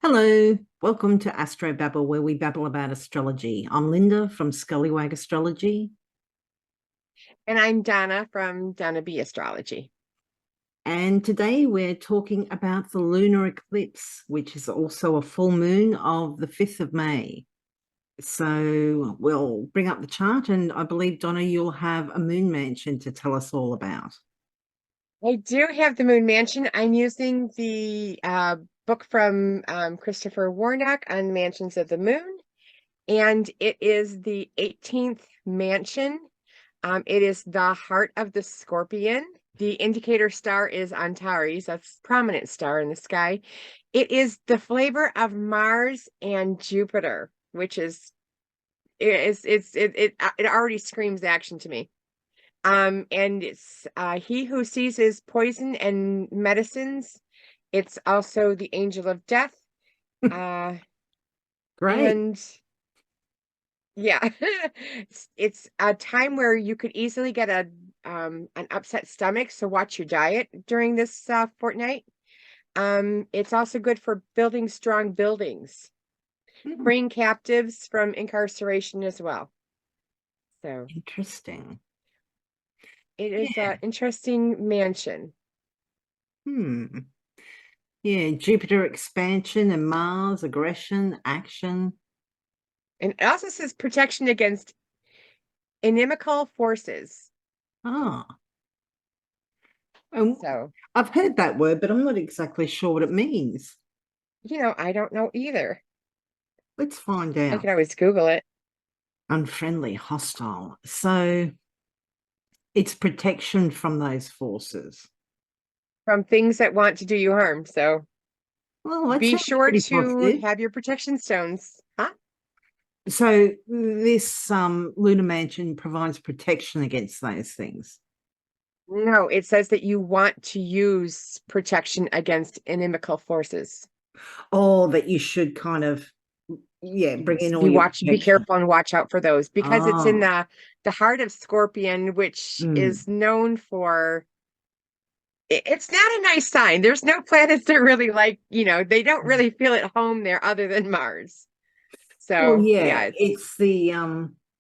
Hello, welcome to Astro Babble, where we babble about astrology. I'm Lynda from Scullywag Astrology. And I'm Donna from Donna B Astrology. And today we're talking about the lunar eclipse, which is also a full moon of the 5th of May. So we'll bring up the chart, and I believe, Donna, you'll have a moon mansion to tell us all about. I do have the Moon Mansion. I'm using the book from Christopher Warnock on Mansions of the Moon, and it is the 18th mansion. It is the heart of the Scorpion. The indicator star is Antares. That's a prominent star in the sky. It is the flavor of Mars and Jupiter, which is it already screams action to me. And it's he who seizes poison and medicines. It's also the angel of death. Great. And yeah, it's a time where you could easily get an upset stomach, so watch your diet during this fortnight. It's also good for building strong buildings, freeing captives from incarceration as well. So Interesting. it is Yeah. an interesting mansion. Yeah, Jupiter expansion and Mars aggression, action. And it also says protection against inimical forces. Ah. And So, I've heard that word, but I'm not exactly sure what it means. I don't know either. Let's find I out. can always Google it. Unfriendly, hostile. So it's protection from those forces. From things that want to do you harm. So Well, that be sounds sure pretty to positive. have your protection stones. Huh? So this lunar mansion provides protection against those things. No, it says that you want to use protection against inimical forces. Or that you should kind of, yeah, bring in all your Be protection. careful and watch out for those because it's in Oh, the heart of Scorpion, which mm. is known for it's not a nice sign. There's no planets that really they don't really feel at home there other than Mars. Well, So yeah, yeah, it's the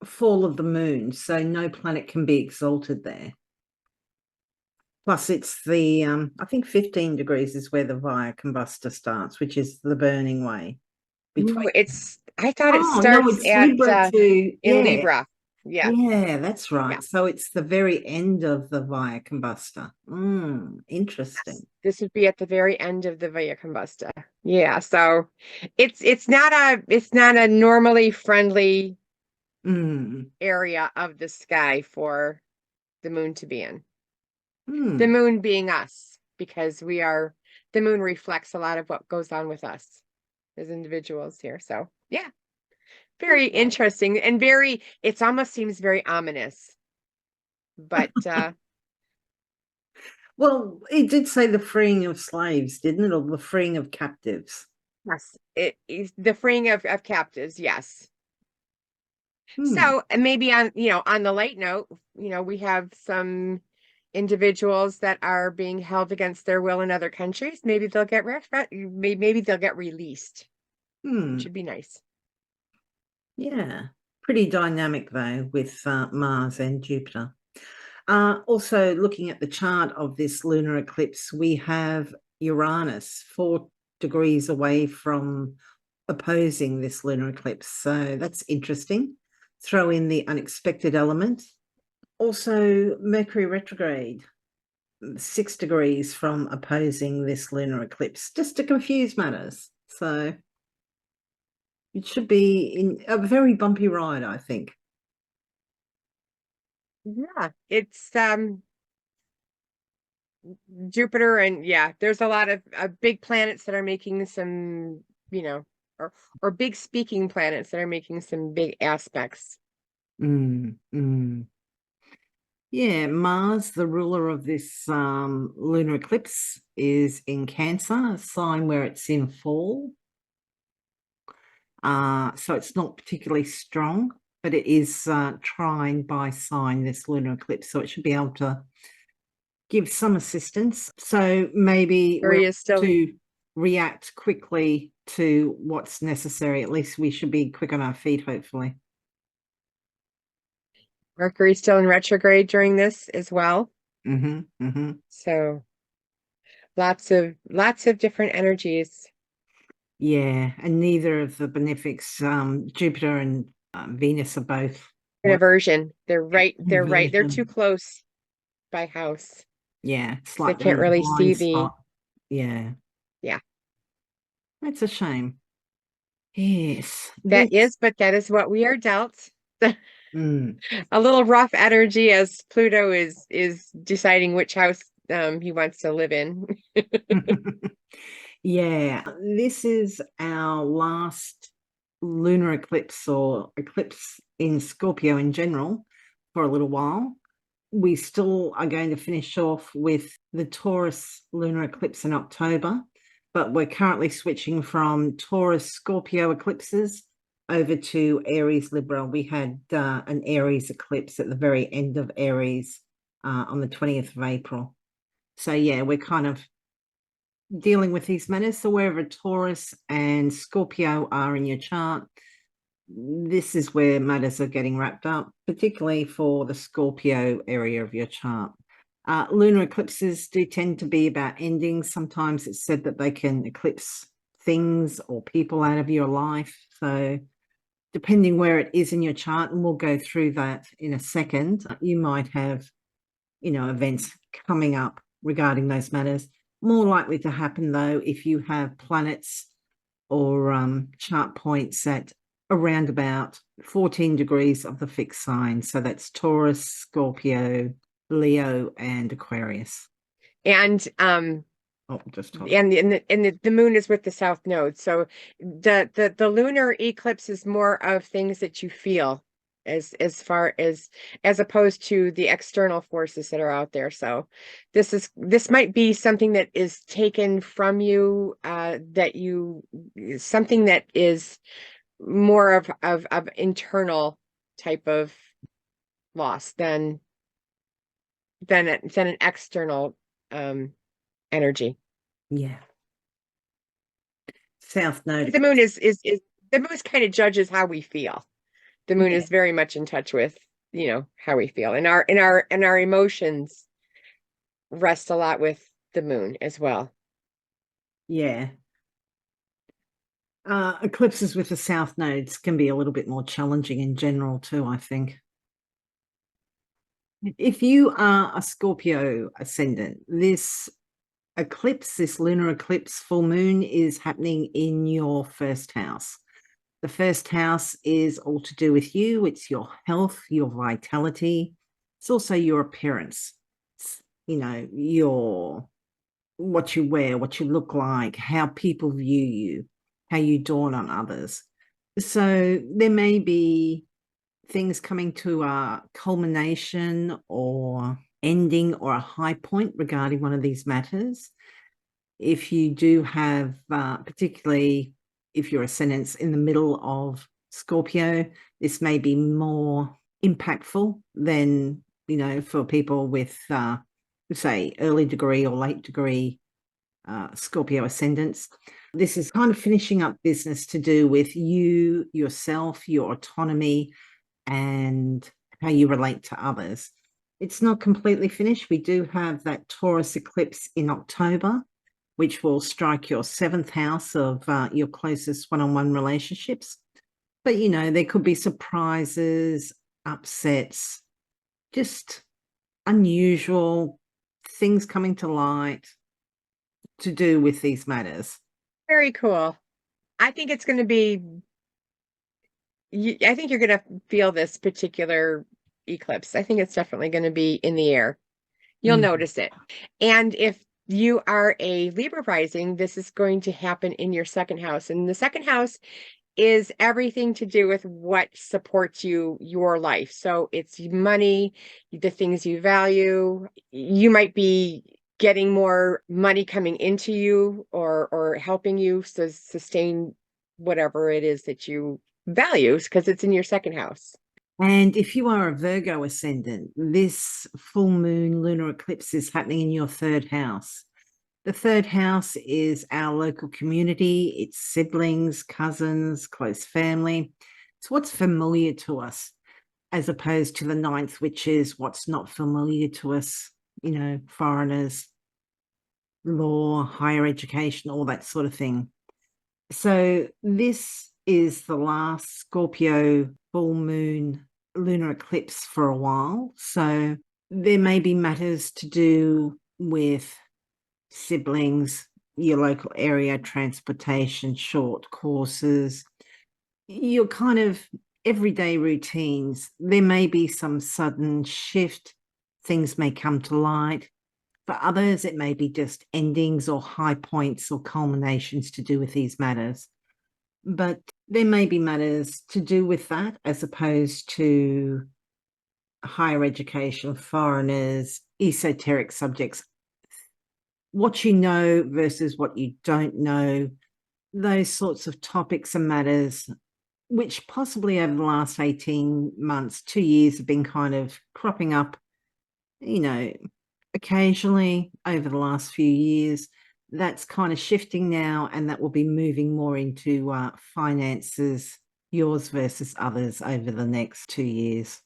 fall of the moon, so no planet can be exalted there. Plus, it's the I think 15 degrees is where the via combustor starts, which is the burning way between. no, I thought it Oh no, starts it's at Libra to in yeah, Libra. Yeah, yeah, that's yeah. right. So it's the very end of the via combustor. Yes. Interesting. This would be at the very end of the Via Combusta. Yeah, so it's not a normally friendly Mm, area of the sky for the moon to be in. The mm. moon being us, because the moon reflects a lot of what goes on with us as individuals here. So yeah, very Okay. interesting and it almost seems very ominous. But Well, it did say the freeing of slaves, didn't it? Or the freeing of captives. yes, it is the freeing of captives, yes. Hmm. So and maybe on the light note, we have some individuals that are being held against their will in other countries. Maybe they'll get maybe they'll get released, which Hmm. would be nice. Yeah. Pretty dynamic though with Mars and Jupiter. Also, looking at the chart of this lunar eclipse, we have Uranus 4 degrees away from opposing this lunar eclipse. So that's interesting. Throw in the unexpected element. Also, Mercury retrograde 6 degrees from opposing this lunar eclipse, just to confuse matters. So it should be in a very bumpy ride, I think. Yeah, it's Jupiter and yeah, there's a lot of big planets that are making some, you know, or big speaking planets that are making some big aspects. Mm, mm. Yeah, Mars, the ruler of this lunar eclipse, is in Cancer, a sign where it's in fall. So it's not particularly strong, but it is trine by sign, this lunar eclipse. So it should be able to give some assistance. So maybe we're Mercury is still to react quickly to what's necessary. At least we should be quick on our feet, hopefully. Mercury's still in retrograde during this as well. So lots of different energies. Yeah, and neither of the benefics, Jupiter and Venus, are both An aversion. They're right. They're too inversion. close by house. Yeah, it's So they like they're can't in a really see blind the, spot. Yeah, yeah. that's a shame. Yes, That is, but that is what we are dealt. Mm. A little rough energy as Pluto is deciding which house he wants to live in. Yeah, this is our last lunar eclipse or eclipse in Scorpio in general for a little while. We still are going to finish off with the Taurus lunar eclipse in October, but we're currently switching from Taurus Scorpio eclipses over to Aries Libra. We had an Aries eclipse at the very end of Aries on the 20th of April. So yeah, we're kind of dealing with these matters. So wherever Taurus and Scorpio are in your chart, this is where matters are getting wrapped up, particularly for the Scorpio area of your chart. Lunar eclipses do tend to be about endings. Sometimes it's said that they can eclipse things or people out of your life. So depending where it is in your chart, and we'll go through that in a second, you might have, events coming up regarding those matters. More likely to happen, though, if you have planets or chart points at around about 14 degrees of the fixed sign. So that's Taurus, Scorpio, Leo, and Aquarius. And the moon is with the south node. So the lunar eclipse is more of things that you feel as far as opposed to the external forces that are out there. So this might be something that is taken from you, something that is more of internal type of loss than an external energy. Yeah. South node. The moon is the moon kind of judges how we feel. The moon is very much in touch with, how we feel, and our emotions rest a lot with the moon as well. Yeah. Eclipses with the south nodes can be a little bit more challenging in general too, I think. If you are a Scorpio ascendant, this lunar eclipse full moon is happening in your first house. The first house is all to do with you. It's your health, your vitality. It's also your appearance. It's, what you wear, what you look like, how people view you, how you dawn on others. So there may be things coming to a culmination or ending or a high point regarding one of these matters. If you do have, particularly if your ascendant's in the middle of Scorpio, this may be more impactful than, for people with, say, early degree or late degree Scorpio ascendants. This is kind of finishing up business to do with you, yourself, your autonomy, and how you relate to others. It's not completely finished. We do have that Taurus eclipse in October, which will strike your 7th house of your closest one-on-one relationships. But, there could be surprises, upsets, just unusual things coming to light to do with these matters. Very cool. I think it's going to be, I think you're going to feel this particular eclipse. I think it's definitely going to be in the air. You'll notice it. And if you are a Libra rising, this is going to happen in your second house. And the second house is everything to do with what supports your life. So it's money, the things you value. You might be getting more money coming into you or helping you sustain whatever it is that you value, because it's in your second house. And if you are a Virgo ascendant, this full moon lunar eclipse is happening in your 3rd house. The third house is our local community. It's siblings, cousins, close family. It's what's familiar to us, as opposed to the ninth, which is what's not familiar to us, foreigners, law, higher education, all that sort of thing. So this is the last Scorpio full moon lunar eclipse for a while. So there may be matters to do with siblings, your local area, transportation, short courses, your kind of everyday routines. There may be some sudden shift. Things may come to light. For others, it may be just endings or high points or culminations to do with these matters. But there may be matters to do with that as opposed to higher education, foreigners, esoteric subjects, what you know versus what you don't know, those sorts of topics and matters, which possibly over the last 18 months, 2 years, have been kind of cropping up, occasionally over the last few years. That's kind of shifting now, and that will be moving more into finances, yours versus others, over the next 2 years.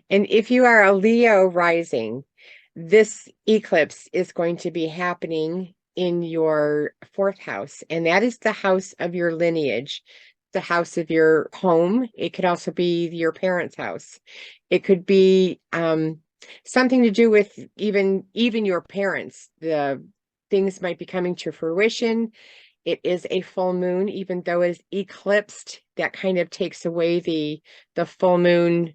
And if you are a Leo rising, this eclipse is going to be happening in your fourth house, and that is the house of your lineage, the house of your home. It could also be your parents' house. It could be something to do with even your parents. The things might be coming to fruition. It is a full moon, even though it is eclipsed. That kind of takes away the full moon,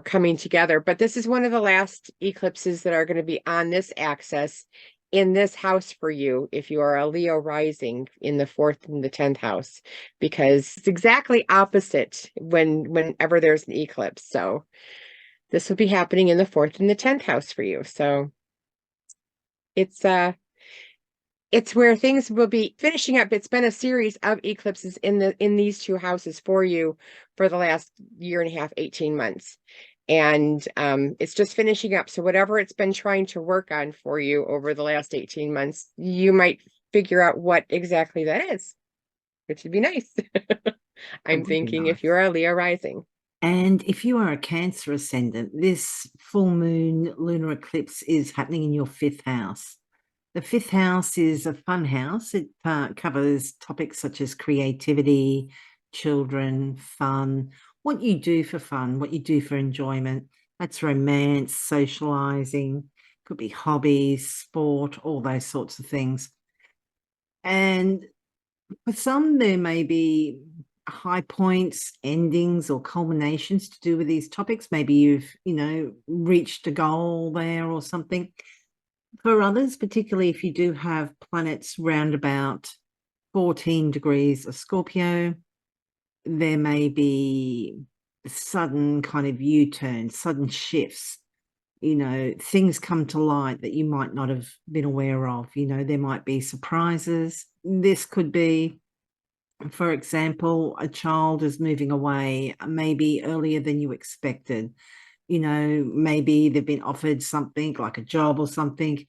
coming together. But this is one of the last eclipses that are going to be on this axis in this house for you, if you are a Leo rising in the 4th and the 10th house, because it's exactly opposite whenever there's an eclipse. So this will be happening in the 4th and the 10th house for you. So it's where things will be finishing up. It's been a series of eclipses in these two houses for you for the last year and a half, 18 months. And it's just finishing up. So whatever it's been trying to work on for you over the last 18 months, you might figure out what exactly that is, which would be nice. I'm thinking Nice. if you're a Leo rising. And if you are a Cancer ascendant, this full moon lunar eclipse is happening in your 5th house. The 5th house is a fun house. It covers topics such as creativity, children, fun, what you do for fun, what you do for enjoyment. That's romance, socializing, could be hobbies, sport, all those sorts of things. And for some, there may be high points, endings, or culminations to do with these topics. Maybe you've, reached a goal there or something. For others, particularly if you do have planets round about 14 degrees of Scorpio, there may be sudden kind of U-turns, sudden shifts. Things come to light that you might not have been aware of. There might be surprises. This could be, for example, a child is moving away maybe earlier than you expected. Maybe they've been offered something like a job or something,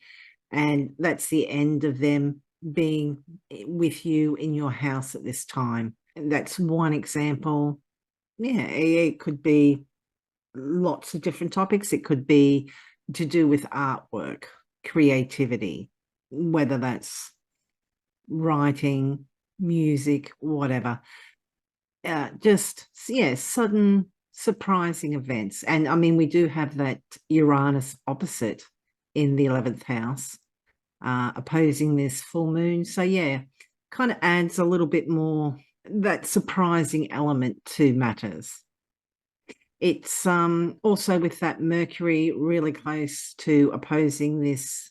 and that's the end of them being with you in your house at this time. And that's one example. Yeah, it could be lots of different topics. It could be to do with artwork, creativity, whether that's writing, music, whatever. Sudden surprising events. And I mean, we do have that Uranus opposite in the 11th house, opposing this full moon. So yeah, kind of adds a little bit more that surprising element to matters. It's also with that Mercury really close to opposing this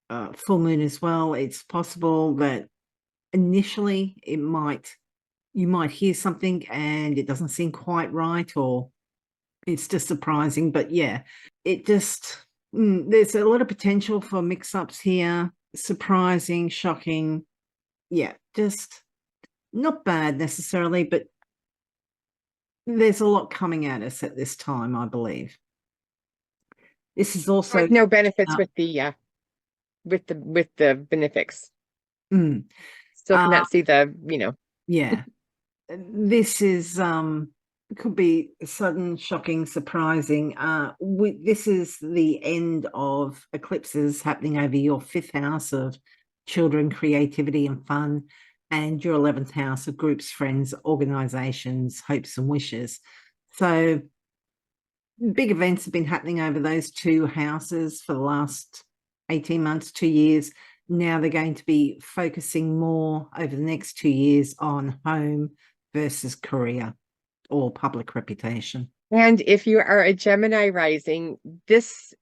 full moon as well. It's possible that initially you might hear something and it doesn't seem quite right, or it's just surprising. But yeah, it just, there's a lot of potential for mix-ups here. Surprising, shocking. Yeah, just not bad necessarily, but there's a lot coming at us at this time, I believe. This is also With no benefits with the with the benefics. Mm. Still cannot see the, Yeah. This is could be sudden, shocking, surprising. This is the end of eclipses happening over your 5th house of children, creativity and fun, and your 11th house of groups, friends, organizations, hopes and wishes. So big events have been happening over those 2 houses for the last 18 months, 2 years. Now they're going to be focusing more over the next 2 years on home versus career or public reputation. And if you are a Gemini rising, this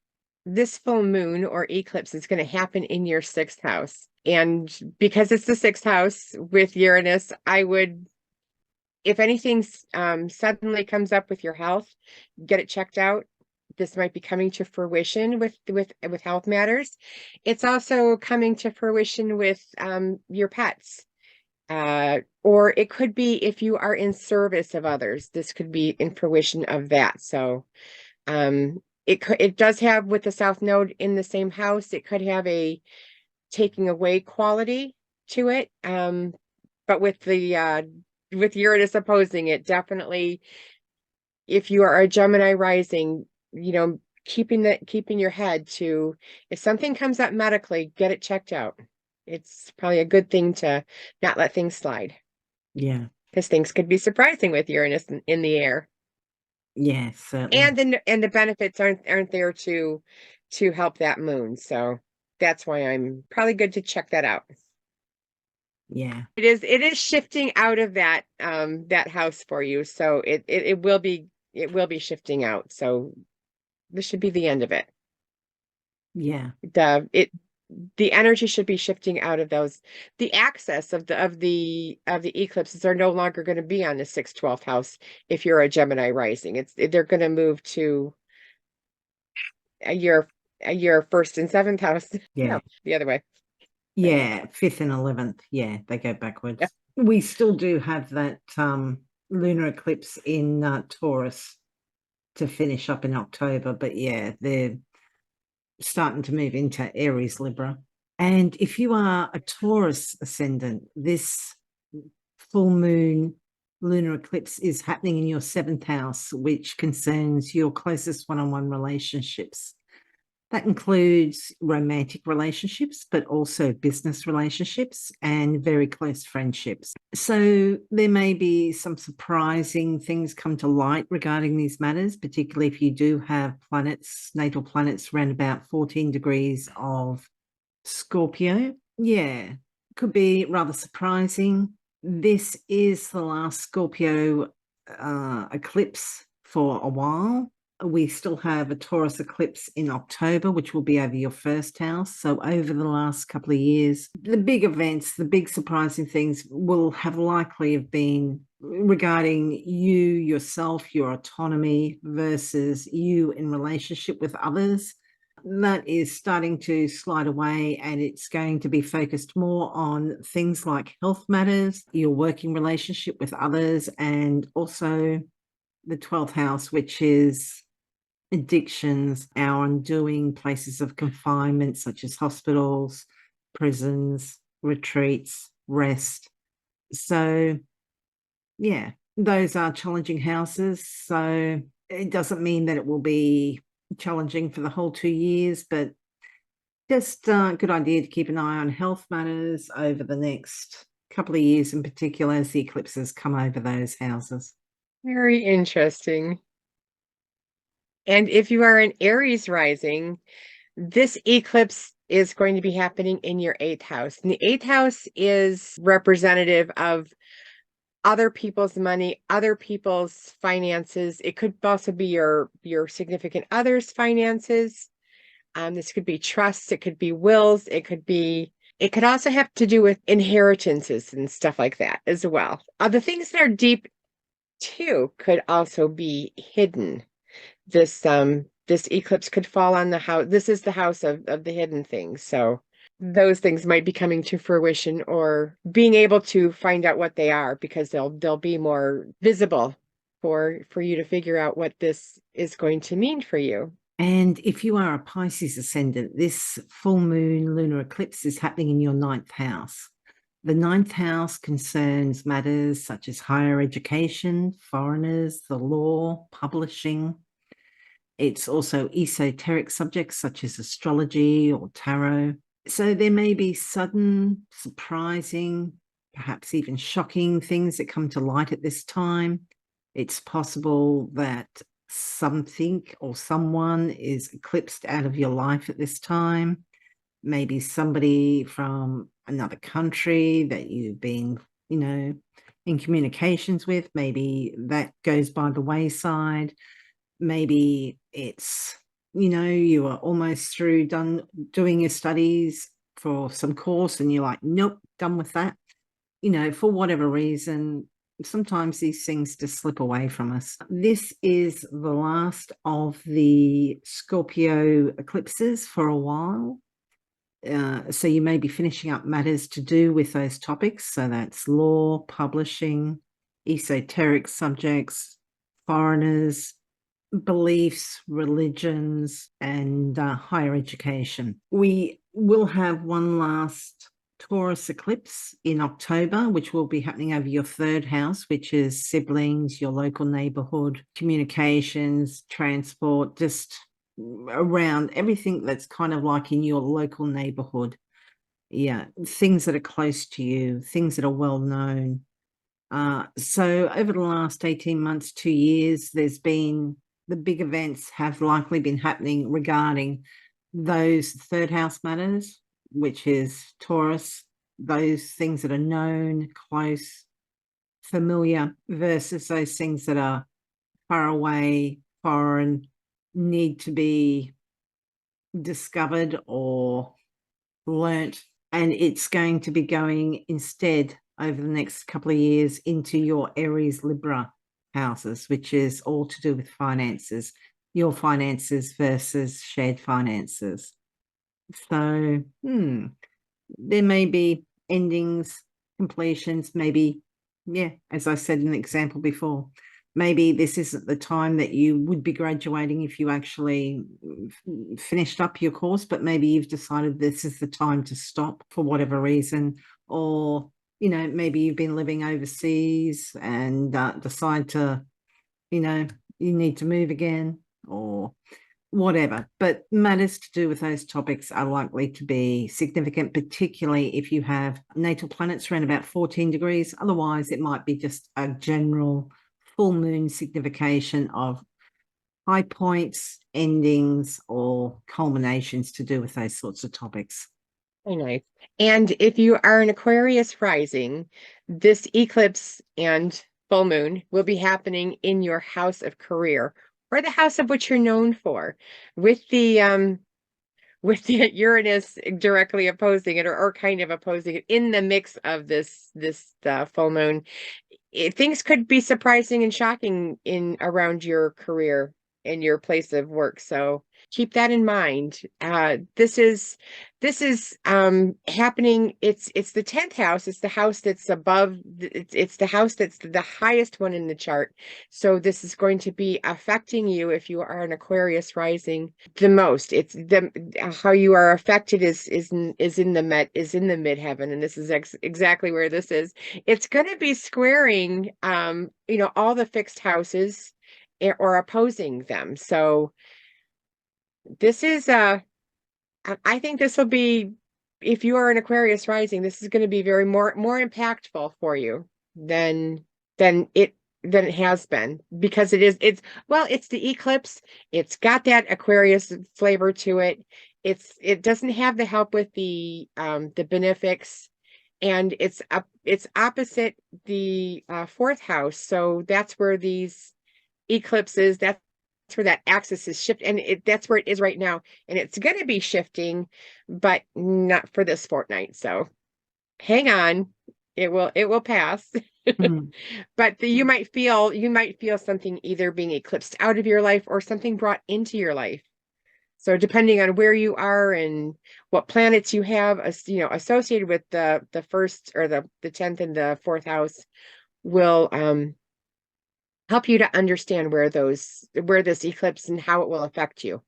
full moon or eclipse is going to happen in your 6th house. And because it's the 6th house with Uranus, I would, if anything suddenly comes up with your health, get it checked out. This might be coming to fruition with health matters. It's also coming to fruition with your pets. Or it could be if you are in service of others, this could be in fruition of that. So it does have, with the South Node in the same house, it could have a taking away quality to it. But with Uranus opposing it, definitely, if you are a Gemini rising, keeping your head to, if something comes up medically, get it checked out. It's probably a good thing to not let things slide. Yeah. Because things could be surprising with Uranus in the air. Yeah, certainly. And the benefits aren't there to help that moon. So that's why I'm probably good to check that out. Yeah. It is shifting out of that house for you. So it will be shifting out. So this should be the end of it. Yeah. The energy should be shifting out of those. The axis of the eclipses are no longer going to be on the 6th, 12th house. If you're a Gemini rising, they're going to move to your 1st and 7th house. Yeah. No, the other way. Yeah, 5th and 11th. Yeah, they go backwards. Yeah. We still do have that lunar eclipse in Taurus to finish up in October, but yeah, they're starting to move into Aries, Libra. And if you are a Taurus ascendant, this full moon lunar eclipse is happening in your 7th house, which concerns your closest one-on-one relationships. That includes romantic relationships, but also business relationships and very close friendships. So there may be some surprising things come to light regarding these matters, particularly if you do have natal planets around about 14 degrees of Scorpio. Yeah, could be rather surprising. This is the last Scorpio eclipse for a while. We still have a Taurus eclipse in October, which will be over your 1st house. So over the last couple of years, the big events, the big surprising things will have likely have been regarding you, yourself, your autonomy versus you in relationship with others. That is starting to slide away, and it's going to be focused more on things like health matters, your working relationship with others, and also the 12th house, which is addictions, our undoing, places of confinement such as hospitals, prisons, retreats, rest. So yeah, those are challenging houses. So it doesn't mean that it will be challenging for the whole 2 years, but just a good idea to keep an eye on health matters over the next couple of years, in particular as the eclipses come over those houses. Very interesting. And if you are an Aries rising, this eclipse is going to be happening in your 8th house. And the 8th house is representative of other people's money, other people's finances. It could also be your significant other's finances. This could be trusts, it could be wills, it could also have to do with inheritances and stuff like that as well. The things that are deep too could also be hidden. This eclipse could fall on the house. This is the house of the hidden things. So those things might be coming to fruition or being able to find out what they are, because they'll be more visible for you to figure out what this is going to mean for you. And if you are a Pisces ascendant, this full moon lunar eclipse is happening in your ninth house. The ninth house concerns matters such as higher education, foreigners, the law, publishing. It's also esoteric subjects such as astrology or tarot. So there may be sudden, surprising, perhaps even shocking things that come to light at this time. It's possible that something or someone is eclipsed out of your life at this time. Maybe somebody from another country that you've been, in communications with. Maybe that goes by the wayside. Maybe it's, you are almost through doing your studies for some course and you're like, nope, done with that. For whatever reason, sometimes these things just slip away from us. This is the last of the Scorpio eclipses for a while. So you may be finishing up matters to do with those topics. So that's law, publishing, esoteric subjects, foreigners, beliefs, religions, and higher education. We will have one last Taurus eclipse in October, which will be happening over your third house, which is siblings, your local neighborhood, communications, transport, just around everything that's kind of like in your local neighborhood. Yeah, things that are close to you, things that are well known. So over the last 18 months, 2 years, there's been the big events have likely been happening regarding those third house matters, which is Taurus, those things that are known, close, familiar, versus those things that are far away, foreign, need to be discovered or learnt. And it's going to be going instead over the next couple of years into your Aries Libra houses, which is all to do with finances, your finances versus shared finances. So there may be endings, completions, maybe, as I said in the example before, maybe this isn't the time that you would be graduating if you actually finished up your course, but maybe you've decided this is the time to stop for whatever reason, or maybe you've been living overseas and decide to, you need to move again or whatever. But matters to do with those topics are likely to be significant, particularly if you have natal planets around about 14 degrees. Otherwise, it might be just a general full moon signification of high points, endings, or culminations to do with those sorts of topics. Very nice. And if you are an Aquarius rising, this eclipse and full moon will be happening in your house of career, or the house of what you're known for, with the Uranus directly opposing it, or kind of opposing it in the mix of this full moon. Things could be surprising and shocking in around your career in your place of work. So keep that in mind. This is happening. It's the 10th house. It's the house that's above. It's the house that's the highest one in the chart. So this is going to be affecting you if you are an Aquarius rising the most. It's the how you are affected is in the midheaven, and this is exactly where this is. It's going to be squaring all the fixed houses or opposing them. So this is I think this will be, if you are an Aquarius rising, this is going to be very more impactful for you than it has been, because it's the eclipse. It's got that Aquarius flavor to it. It doesn't have the help with the benefics, and it's opposite the fourth house. So that's where these eclipses, that's where that axis is shift, and that's where it is right now, and it's going to be shifting, but not for this fortnight. So hang on, it will pass. But you might feel something either being eclipsed out of your life or something brought into your life. So depending on where you are and what planets you have associated with the first or the 10th and the fourth house will help you to understand where this eclipse and how it will affect you.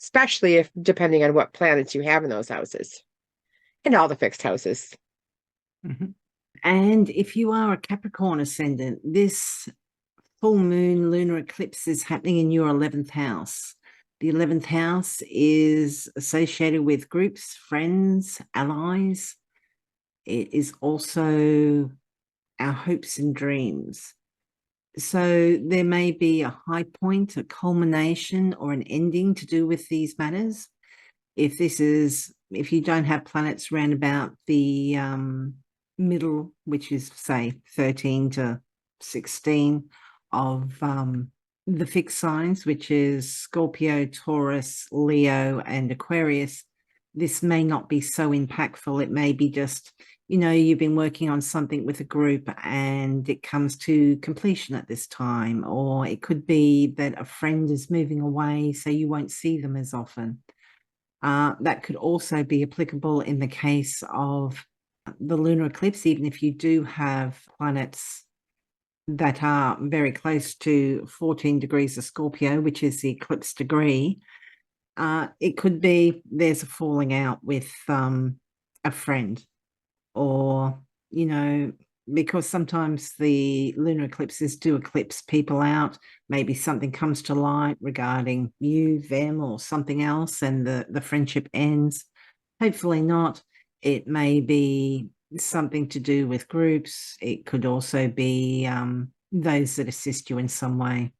especially if depending on what planets you have in those houses and all the fixed houses. Mhm. And if you are a Capricorn ascendant, this full moon lunar eclipse is happening in your 11th house. The 11th house is associated with groups, friends, allies. It is also our hopes and dreams. So there may be a high point, a culmination, or an ending to do with these matters. If you don't have planets around about the middle, which is say 13 to 16 of the fixed signs, which is Scorpio, Taurus, Leo, and Aquarius, this may not be so impactful. It may be just, you've been working on something with a group and it comes to completion at this time, or it could be that a friend is moving away, so you won't see them as often. That could also be applicable in the case of the lunar eclipse, even if you do have planets that are very close to 14 degrees of Scorpio, which is the eclipse degree. It could be there's a falling out with a friend, or, because sometimes the lunar eclipses do eclipse people out. Maybe something comes to light regarding you, them, or something else, and the friendship ends. Hopefully not. It may be something to do with groups. It could also be those that assist you in some way.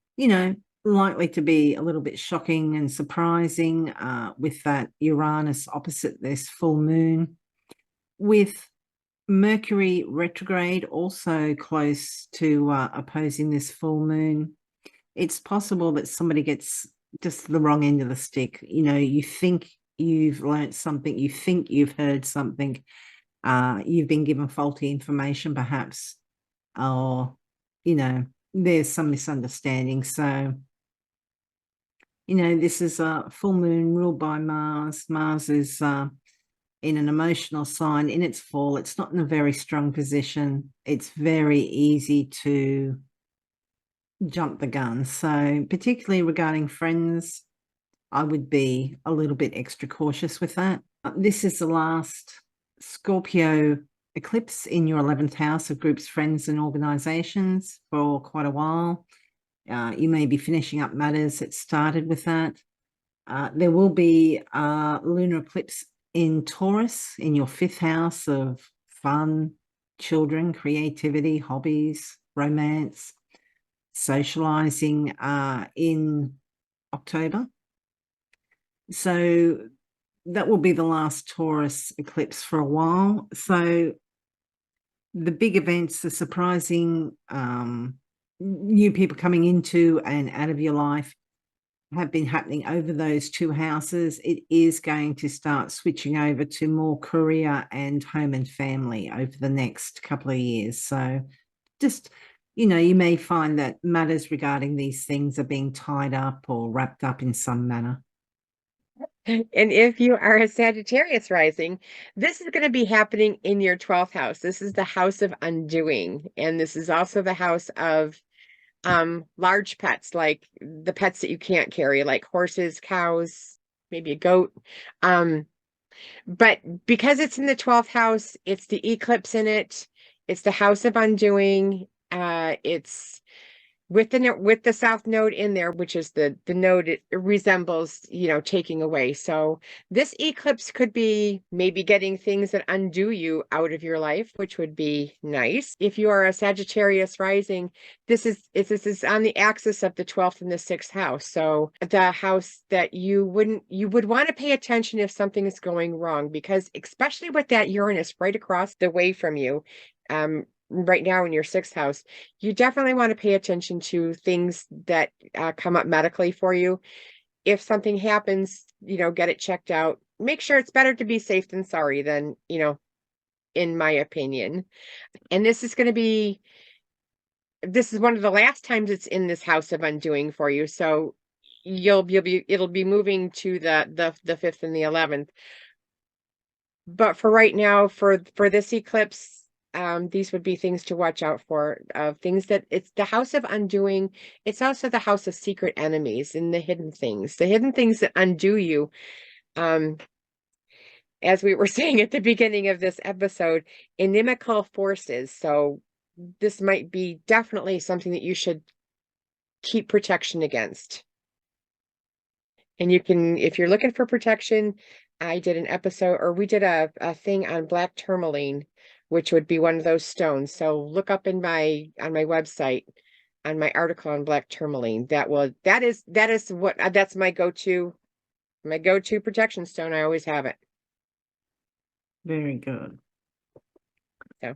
Likely to be a little bit shocking and surprising with that Uranus opposite this full moon. With Mercury retrograde also close to opposing this full moon, it's possible that somebody gets just the wrong end of the stick. You think you've learned something, you think you've heard something, you've been given faulty information perhaps, or, there's some misunderstanding. So, this is a full moon ruled by Mars. Mars is in an emotional sign in its fall. It's not in a very strong position. It's very easy to jump the gun. So particularly regarding friends, I would be a little bit extra cautious with that. This is the last Scorpio eclipse in your 11th house of groups, friends, and organizations for quite a while. You may be finishing up matters that started with that. There will be a lunar eclipse in Taurus in your 5th house of fun, children, creativity, hobbies, romance, socializing in October. So that will be the last Taurus eclipse for a while. So the big events, the surprising new people coming into and out of your life have been happening over those 2 houses. It is going to start switching over to more career and home and family over the next couple of years. So just, you may find that matters regarding these things are being tied up or wrapped up in some manner. And if you are a Sagittarius rising, this is going to be happening in your 12th house. This is the house of undoing. And this is also the house of large pets, like the pets that you can't carry, like horses, cows, maybe a goat. But because it's in the 12th house, it's the eclipse in it. It's the house of undoing. It's with the south node in there, which is the node it resembles, taking away. So this eclipse could be maybe getting things that undo you out of your life, which would be nice. If you are a Sagittarius rising, this is on the axis of the 12th and the 6th house. So the house that you would want to pay attention if something is going wrong, because especially with that Uranus right across the way from you, right now in your 6th house, you definitely want to pay attention to things that come up medically for you. If something happens, get it checked out. Make sure it's better to be safe than sorry than, in my opinion. And this is one of the last times it's in this house of undoing for you. So it'll be moving to the 5th and the 11th. But for right now, for this eclipse, these would be things to watch out for, things that it's the house of undoing. It's also the house of secret enemies and the hidden things that undo you. As we were saying at the beginning of this episode, inimical forces. So this might be definitely something that you should keep protection against. And you can, if you're looking for protection, I did an episode, or we did a thing on black tourmaline, which would be one of those stones. So look up on my website, on my article on black tourmaline. That's my go-to protection stone. I always have it. Very good. So.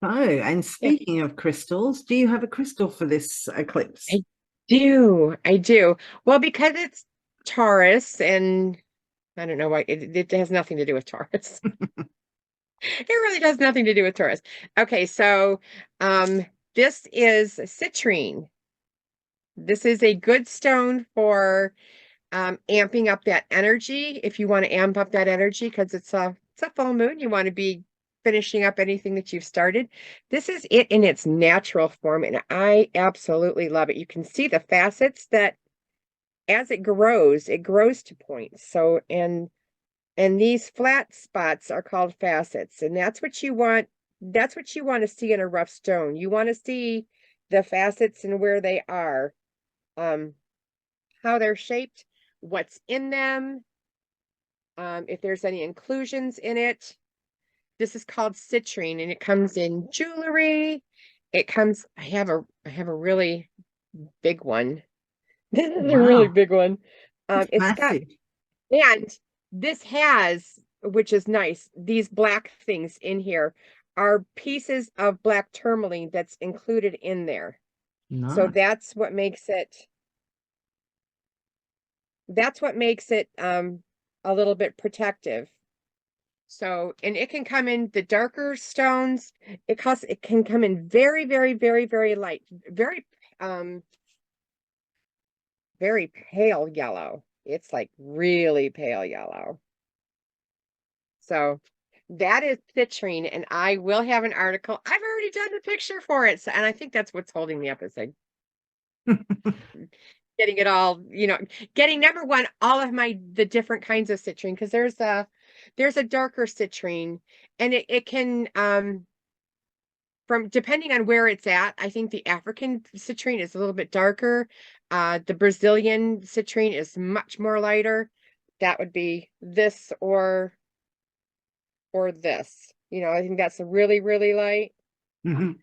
Oh, and speaking of crystals, do you have a crystal for this eclipse? I do. Well, because it's Taurus, and I don't know why it has nothing to do with Taurus. It really has nothing to do with Taurus. Okay, so this is citrine. This is a good stone for amping up that energy. If you want to amp up that energy, because it's a full moon, you want to be finishing up anything that you've started. This is it in its natural form, and I absolutely love it. You can see the facets that as it grows to points. So, and these flat spots are called facets, and that's what you want. That's what you want to see in a rough stone. You want to see the facets and where they are, how they're shaped, what's in them, if there's any inclusions in it. This is called citrine, and it comes in jewelry. It comes, I have a really big one. This is a really big one. It's massive. and this has, which is nice, these black things in here are pieces of black tourmaline that's included in there. Nice. So that's what makes it a little bit protective. So, and it can come in the darker stones. It can come in very, very, very, very light, very pale yellow. It's like really pale yellow. So that is citrine, and I will have an article. I've already done the picture for it, and I think that's what's holding me up, is like getting it all, getting number one, all of the different kinds of citrine, because there's a darker citrine, and it can from depending on where it's at. I think the African citrine is a little bit darker. The Brazilian citrine is much more lighter. That would be this or this. I think that's a really, really light. Mm-hmm.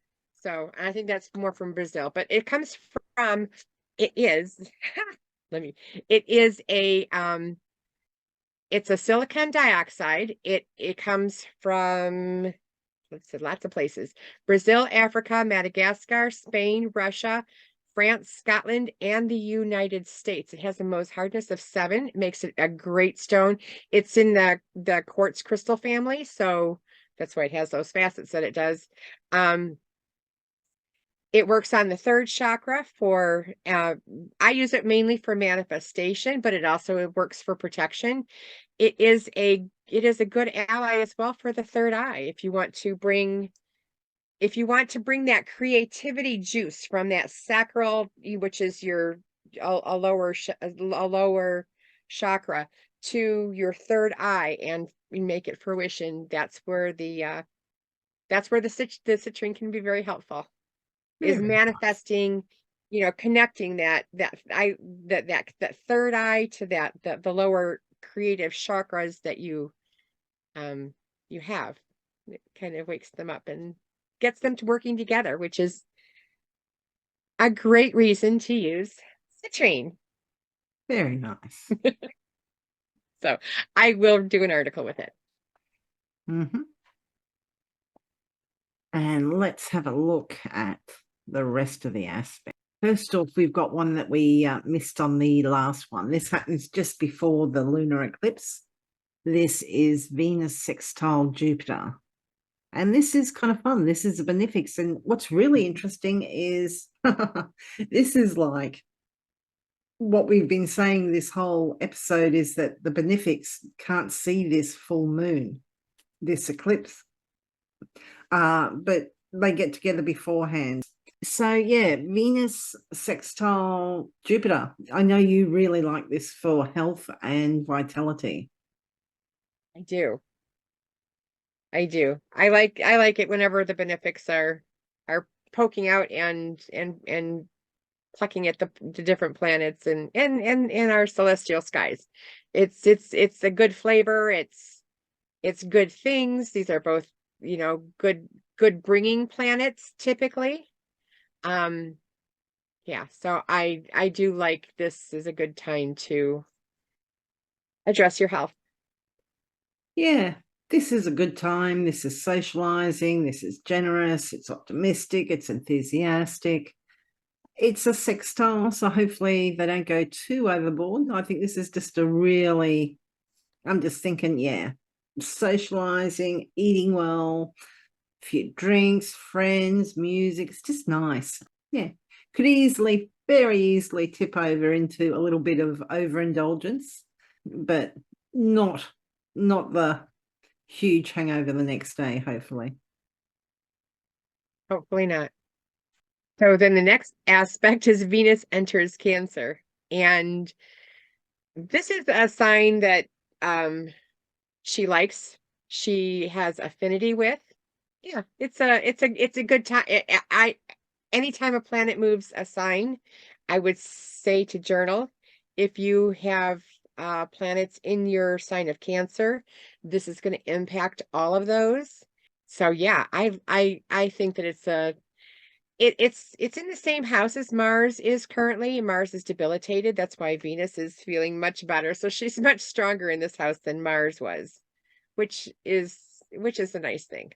So I think that's more from Brazil, but it comes from, it is, it's a silicon dioxide. It comes from, let's see, lots of places: Brazil, Africa, Madagascar, Spain, Russia, France, Scotland, and the United States. It has the most hardness of 7. It makes it a great stone. It's in the quartz crystal family, so that's why it has those facets that it does. It works on the 3rd chakra for, I use it mainly for manifestation, but it also works for protection. It is a good ally as well for the 3rd eye. If you want to bring that creativity juice from that sacral, which is your a lower chakra, to your 3rd eye and make it fruition, that's where the citrine can be very helpful. Is manifesting, connecting that 3rd eye to the lower creative chakras that you have. It kind of wakes them up and gets them to working together, which is a great reason to use citrine. Very nice. So I will do an article with it. Mm-hmm. And let's have a look at the rest of the aspects. First off, we've got one that we missed on the last one. This happens just before the lunar eclipse. This is Venus sextile Jupiter. And this is kind of fun. This is a benefics. And what's really interesting is this is like what we've been saying this whole episode, is that the benefics can't see this full moon, this eclipse. but they get together beforehand. So yeah, Venus sextile Jupiter. I know you really like this for health and vitality. I do. I do. I like it whenever the benefics are poking out and plucking at the different planets and our celestial skies. It's a good flavor. It's good things. These are both, good bringing planets typically. Yeah, so I do like this is a good time to address your health. Yeah, this is a good time. This is socializing. This is generous. It's optimistic. It's enthusiastic. It's a sextile, so hopefully they don't go too overboard. I think this is just I'm just thinking, yeah, socializing, eating well, a few drinks, friends, music. It's just nice. Yeah, could very easily tip over into a little bit of overindulgence, but not the huge hangover the next day, hopefully. Hopefully not. So then the next aspect is Venus enters Cancer. And this is a sign that she likes, she has affinity with. Yeah, it's a good time. Anytime a planet moves a sign, I would say to journal. If you have planets in your sign of Cancer, this is going to impact all of those. So yeah, I think that it's in the same house as Mars is currently. Mars is debilitated. That's why Venus is feeling much better. So she's much stronger in this house than Mars was, which is a nice thing.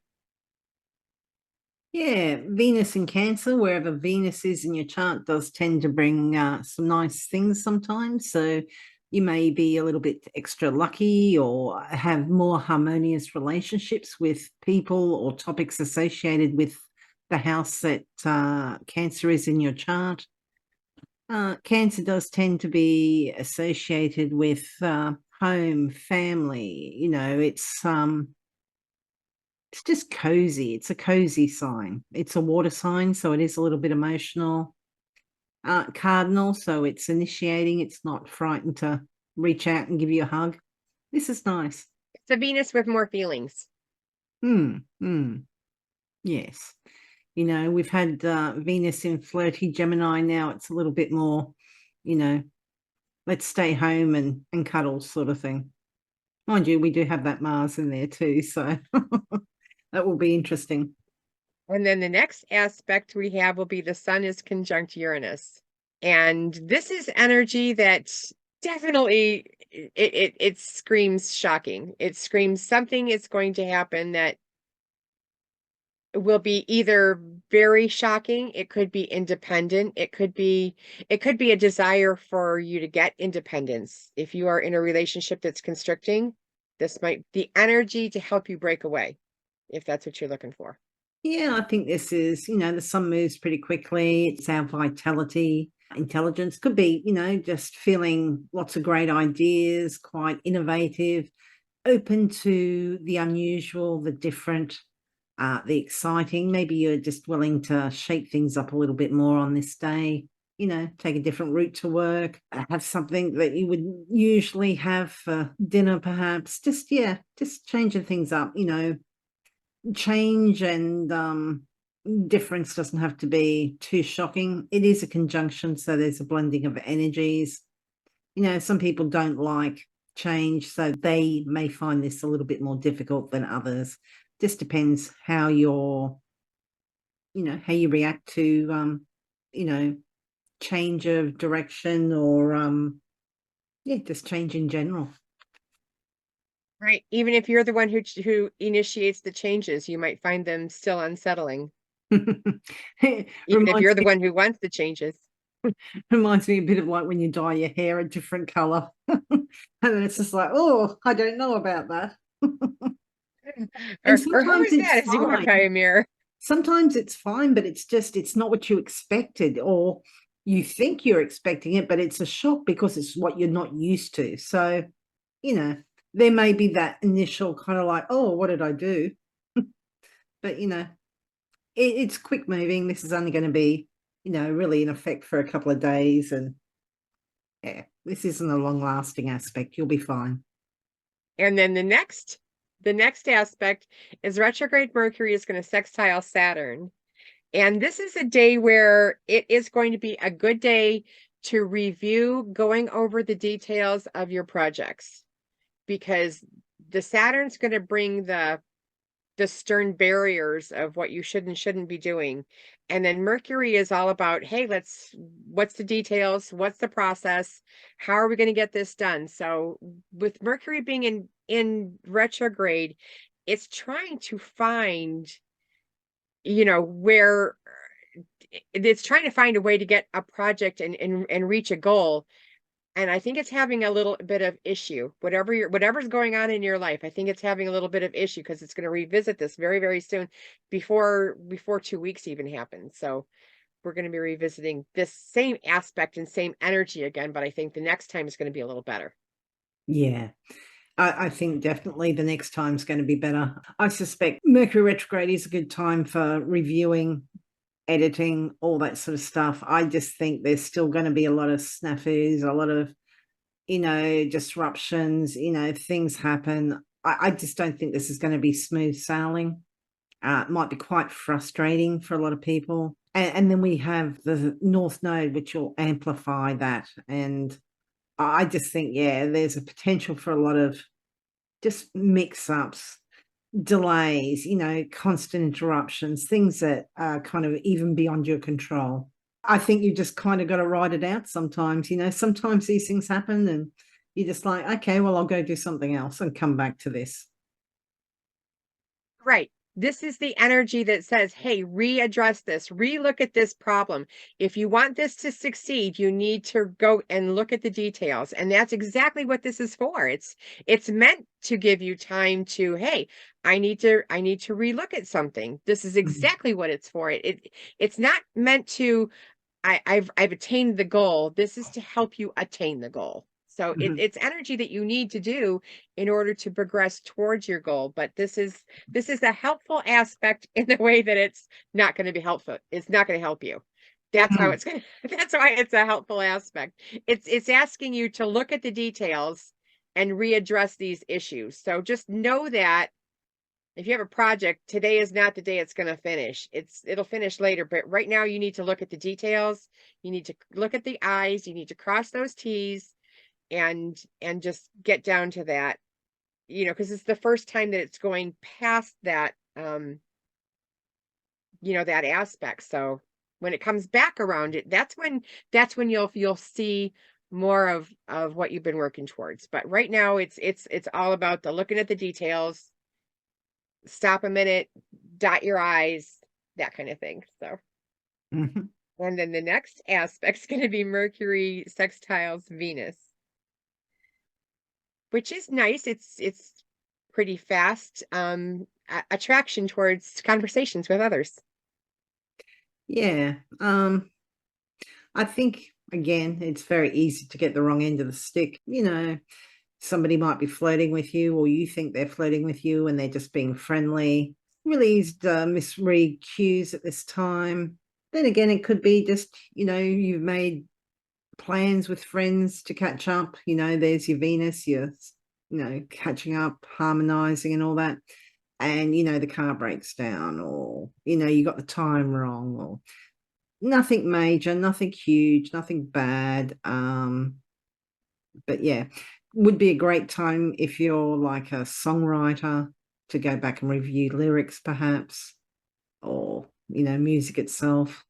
Yeah, Venus in Cancer, wherever Venus is in your chart, does tend to bring some nice things sometimes. So you may be a little bit extra lucky or have more harmonious relationships with people or topics associated with the house that Cancer is in your chart. Cancer does tend to be associated with home, family. It's just cozy. It's a cozy sign. It's a water sign, so it is a little bit emotional. Cardinal, so it's initiating. It's not frightened to reach out and give you a hug. This is nice. It's a Venus with more feelings. Yes. We've had Venus in flirty Gemini. Now it's a little bit more, let's stay home and cuddle sort of thing. Mind you, we do have that Mars in there too, so that will be interesting. And then the next aspect we have will be the Sun is conjunct Uranus. And this is energy that definitely it screams shocking. It screams something is going to happen that will be either very shocking, it could be independent, it could be a desire for you to get independence. If you are in a relationship that's constricting, this might be energy to help you break away, if that's what you're looking for. Yeah, I think this is, the sun moves pretty quickly. It's our vitality, intelligence. Could be, just feeling lots of great ideas, quite innovative, open to the unusual, the different, the exciting. Maybe you're just willing to shake things up a little bit more on this day, take a different route to work, have something that you would usually have for dinner, perhaps. Just changing things up, change and difference doesn't have to be too shocking. It is a conjunction, so there's a blending of energies. Some people don't like change, so they may find this a little bit more difficult than others. Just depends how how you react to change of direction or just change in general. Right. Even if you're the one who initiates the changes, you might find them still unsettling. Even if you're the one who wants the changes. Reminds me a bit of like when you dye your hair a different color. And then it's just like, oh, I don't know about that. Or how is that as you walk by a mirror? Sometimes it's fine, but it's not what you expected, or you think you're expecting it, but it's a shock because it's what you're not used to. So, there may be that initial kind of like, oh, what did I do? but it's quick moving. This is only going to be, really in effect for a couple of days. And yeah, this isn't a long lasting aspect. You'll be fine. And then the next aspect is retrograde Mercury is going to sextile Saturn. And this is a day where it is going to be a good day to review going over the details of your projects, because the Saturn's going to bring the stern barriers of what you should and shouldn't be doing. And then Mercury is all about, hey, what's the details? What's the process? How are we going to get this done? So with Mercury being in retrograde, it's trying to find, where it's trying to find a way to get a project and reach a goal. And I think it's having a little bit of issue. Whatever's going on in your life, I think it's having a little bit of issue because it's going to revisit this very, very soon before 2 weeks even happen. So we're going to be revisiting this same aspect and same energy again, but I think the next time is going to be a little better. Yeah. I think definitely the next time's going to be better. I suspect Mercury retrograde is a good time for reviewing, editing, all that sort of stuff. I just think there's still going to be a lot of snafus, a lot of, disruptions, things happen. I just don't think this is going to be smooth sailing. It might be quite frustrating for a lot of people. And then we have the North Node, which will amplify that. And I just think, yeah, there's a potential for a lot of just mix-ups, delays, constant interruptions, things that are kind of even beyond your control. I think you just kind of got to ride it out sometimes. Sometimes these things happen and you're just like, okay, well, I'll go do something else and come back to this. Right. This is the energy that says, hey, readdress this, relook at this problem. If you want this to succeed, you need to go and look at the details. And that's exactly what this is for. It's meant to give you time to, hey, I need to relook at something. This is exactly what it's for. It's not meant to, I've attained the goal. This is to help you attain the goal. So it's energy that you need to do in order to progress towards your goal. But this is a helpful aspect in the way that it's not going to be helpful. It's not going to help you. That's how it's going to, that's why it's a helpful aspect. It's asking you to look at the details and readdress these issues. So just know that if you have a project, today is not the day it's going to finish. It'll finish later, but right now you need to look at the details. You need to look at the I's. You need to cross those T's and just get down to that, because it's the first time that it's going past that, that aspect. So when it comes back around it, that's when you'll see more of what you've been working towards. But right now it's all about the looking at the details, stop a minute, dot your I's, that kind of thing. So, and then the next aspect is going to be Mercury sextiles Venus, which is nice. It's pretty fast attraction towards conversations with others. Yeah. I think again, it's very easy to get the wrong end of the stick. Somebody might be flirting with you, or you think they're flirting with you and they're just being friendly. Really easy to misread cues at this time. Then again, it could be just, you've made plans with friends to catch up. There's your Venus, you're, catching up, harmonizing and all that. And, the car breaks down, or, you got the time wrong, or nothing major, nothing huge, nothing bad. But yeah, would be a great time if you're like a songwriter to go back and review lyrics perhaps, or music itself.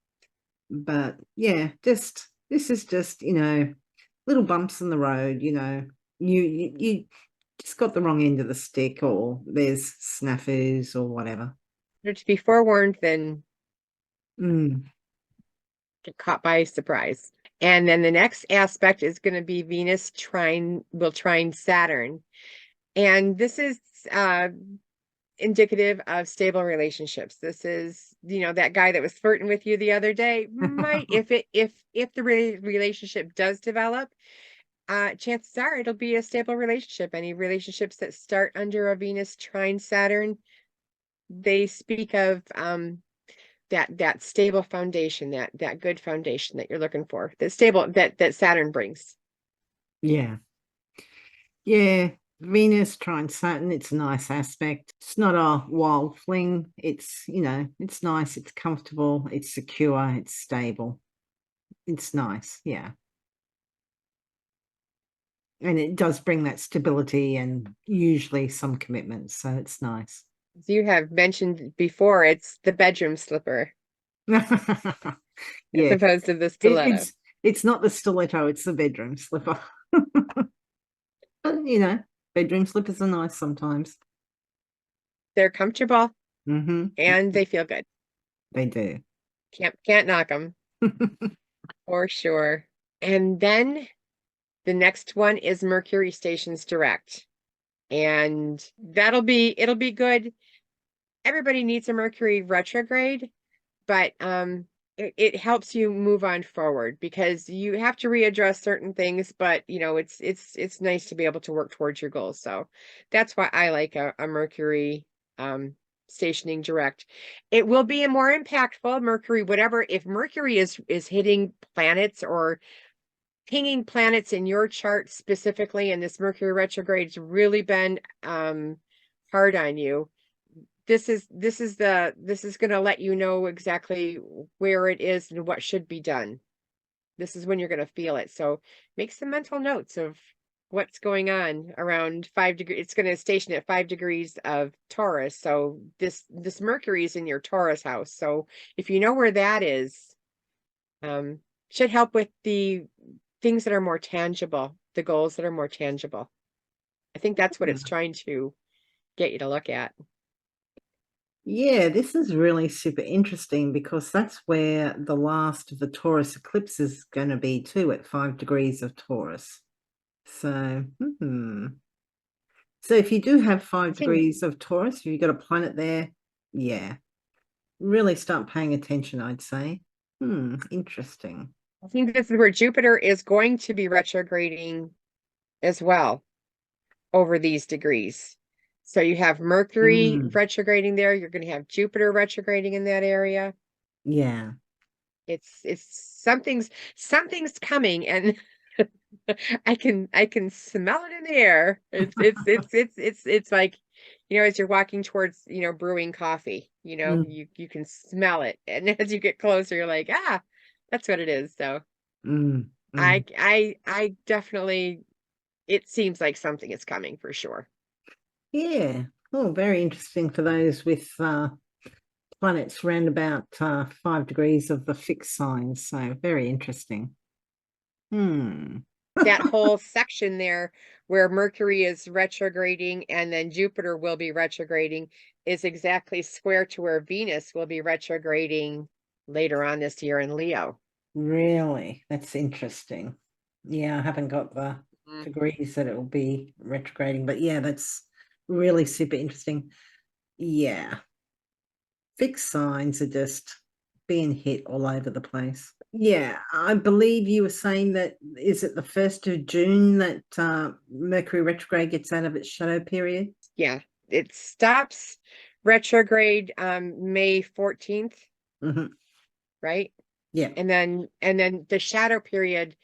But yeah, this is just little bumps in the road. You just got the wrong end of the stick, or there's snafus or whatever. To be forewarned, then get caught by surprise. And then the next aspect is going to be Venus trine Saturn. And this is indicative of stable relationships. This is, that guy that was flirting with you the other day might, if the relationship does develop, chances are it'll be a stable relationship. Any relationships that start under a Venus trine Saturn, they speak of that stable foundation, that good foundation that you're looking for, that stable that Saturn brings. Yeah. Yeah. Venus trine Saturn, it's a nice aspect. It's not a wild fling. It's, it's nice, it's comfortable, it's secure, it's stable. It's nice, yeah. And it does bring that stability and usually some commitment, so it's nice. As you have mentioned before, it's the bedroom slipper as Yeah, opposed to the it, stiletto. it's not the stiletto, it's the bedroom slipper. But, bedroom slippers are nice sometimes. They're comfortable Mm-hmm. and they feel good. They do. Can't knock them for sure. And then the next one is Mercury stations direct. And it'll be good. Everybody needs a Mercury retrograde, but it helps you move on forward because you have to readdress certain things, but it's nice to be able to work towards your goals. So that's why I like a Mercury stationing direct. It will be a more impactful Mercury, whatever. If Mercury is hitting planets or pinging planets in your chart specifically, and this Mercury retrograde's really been hard on you, this is going to let you know exactly where it is and what should be done. This is when you're going to feel it. So make some mental notes of what's going on around 5 degrees. It's going to station at 5 degrees of Taurus. So this Mercury is in your Taurus house. So if you know where that is, should help with the things that are more tangible, the goals that are more tangible. I think that's what it's trying to get you to look at. Yeah, this is really super interesting because that's where the last of the Taurus eclipse is going to be too, at 5 degrees of Taurus. So, so if you do have 5 degrees of Taurus, if you've got a planet there, yeah, really start paying attention, I'd say. Interesting. I think this is where Jupiter is going to be retrograding as well over these degrees. So you have Mercury retrograding there. You're going to have Jupiter retrograding in that area. Yeah. It's something's coming, and I can smell it in the air. It's like, as you're walking towards, brewing coffee, you can smell it. And as you get closer, you're like, that's what it is. So I definitely, it seems like something is coming for sure. Yeah. Oh, very interesting for those with planets around about 5 degrees of the fixed signs. So very interesting. That whole section there where Mercury is retrograding and then Jupiter will be retrograding is exactly square to where Venus will be retrograding later on this year in Leo. Really? That's interesting. Yeah, I haven't got the degrees that it will be retrograding, but yeah, that's really super interesting. Yeah. Fixed signs are just being hit all over the place. Yeah, I believe you were saying that, is it the 1st of June that Mercury retrograde gets out of its shadow period? Yeah, it stops retrograde May 14th, right? Yeah. And then the shadow period,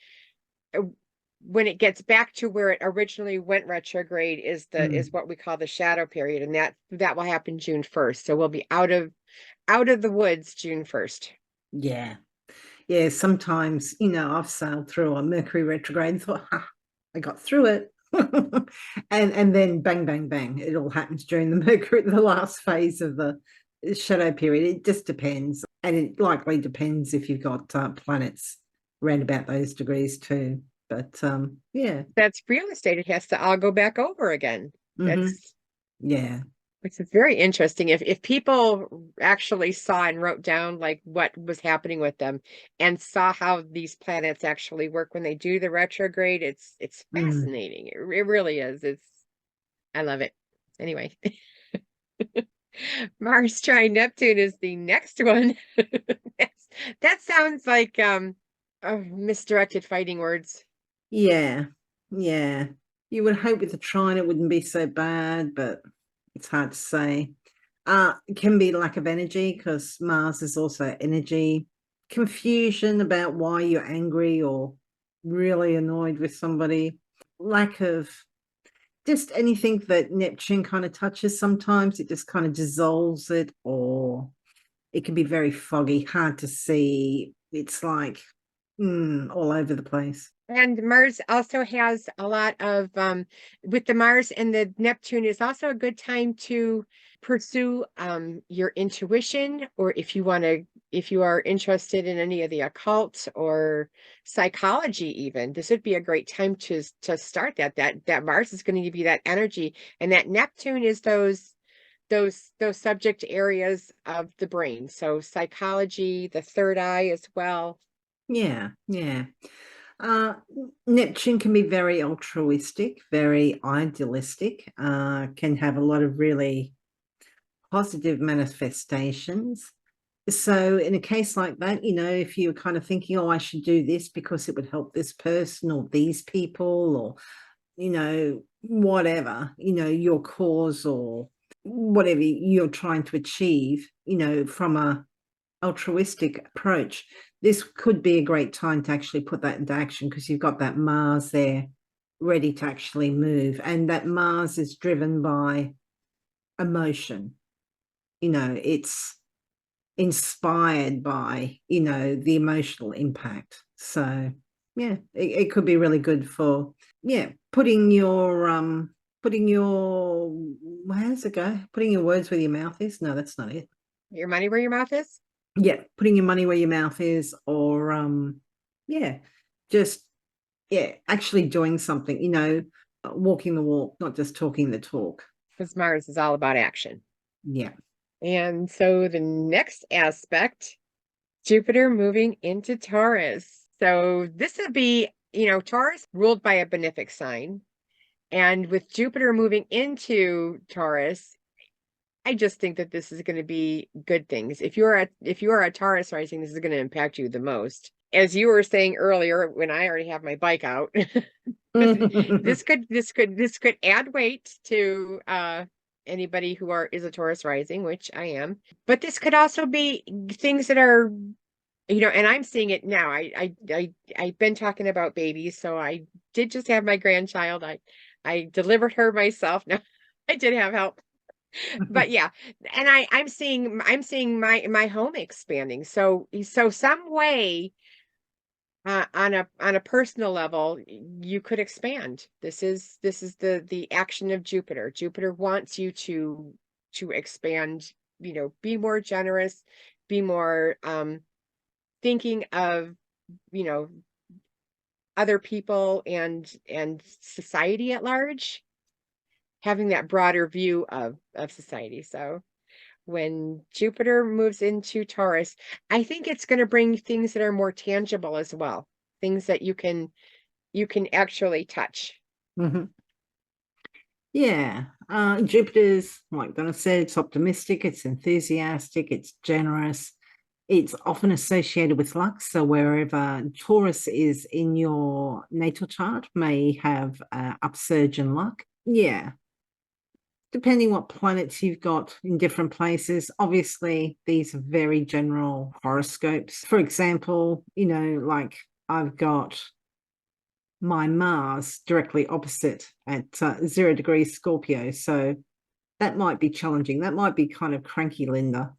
when it gets back to where it originally went retrograde, is what we call the shadow period, and that will happen June 1st. So we'll be out of the woods June 1st. Yeah. Yeah, sometimes, I've sailed through a Mercury retrograde and thought, I got through it. and then bang, bang, bang. It all happens during the last phase of the shadow period. It just depends. And it likely depends if you've got planets around about those degrees too. But yeah. That's real estate. It has to all go back over again. Yeah. Which is very interesting. If people actually saw and wrote down like what was happening with them and saw how these planets actually work when they do the retrograde, it's fascinating. It really is. I love it. Anyway. Mars trine Neptune is the next one. That sounds like misdirected fighting words. Yeah. Yeah. You would hope with the trine it wouldn't be so bad, but it's hard to say. It can be lack of energy because Mars is also energy, confusion about why you're angry or really annoyed with somebody, lack of just anything that Neptune kind of touches. Sometimes it just kind of dissolves it, or it can be very foggy, hard to see. It's like all over the place. And Mars also has a lot of with the Mars and the Neptune is also a good time to pursue your intuition, or if you are interested in any of the occult or psychology even, this would be a great time to start that Mars is going to give you that energy, and that Neptune is those subject areas of the brain. So psychology, the third eye as well. Yeah, yeah. Neptune can be very altruistic, very idealistic, can have a lot of really positive manifestations. So in a case like that, if you're kind of thinking, oh, I should do this because it would help this person or these people, or, whatever, your cause or whatever you're trying to achieve, from a altruistic approach, this could be a great time to actually put that into action, because you've got that Mars there ready to actually move. And that Mars is driven by emotion. It's inspired by, the emotional impact. So yeah, it could be really good for, putting your how's it go? Putting your words where your mouth is. No, that's not it. Your money where your mouth is. Yeah, putting your money where your mouth is, or yeah, just actually doing something, walking the walk, not just talking the talk. Because Mars is all about action. Yeah. And so the next aspect, Jupiter moving into Taurus. So this would be, Taurus ruled by a benefic sign. And with Jupiter moving into Taurus, I just think that this is going to be good things. If you are a Taurus rising, this is going to impact you the most. As you were saying earlier, when I already have my bike out, this could add weight to anybody who is a Taurus rising, which I am. But this could also be things that are, and I'm seeing it now. I've been talking about babies, so I did just have my grandchild. I delivered her myself. Now I did have help. But yeah, and I'm seeing my home expanding. So some way on a personal level, you could expand. This is the action of Jupiter. Jupiter wants you to expand, be more generous, be more thinking of, other people and society at large, having that broader view of society. So when Jupiter moves into Taurus, I think it's going to bring things that are more tangible as well, things that you can actually touch. Mm-hmm. Yeah. Jupiter's, like Donna said, it's optimistic, it's enthusiastic, it's generous. It's often associated with luck. So wherever Taurus is in your natal chart may have upsurge in luck. Yeah. Depending what planets you've got in different places. Obviously, these are very general horoscopes. For example, like I've got my Mars directly opposite at 0 degrees Scorpio. So that might be challenging. That might be kind of cranky, Lynda,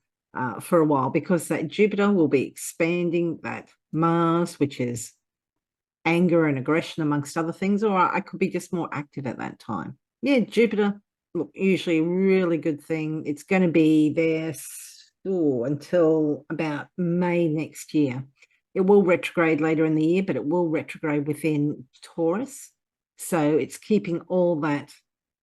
for a while, because that Jupiter will be expanding that Mars, which is anger and aggression amongst other things, or I could be just more active at that time. Yeah, Jupiter, look, usually a really good thing. It's going to be there until about May next year. It will retrograde later in the year, but it will retrograde within Taurus. So it's keeping all that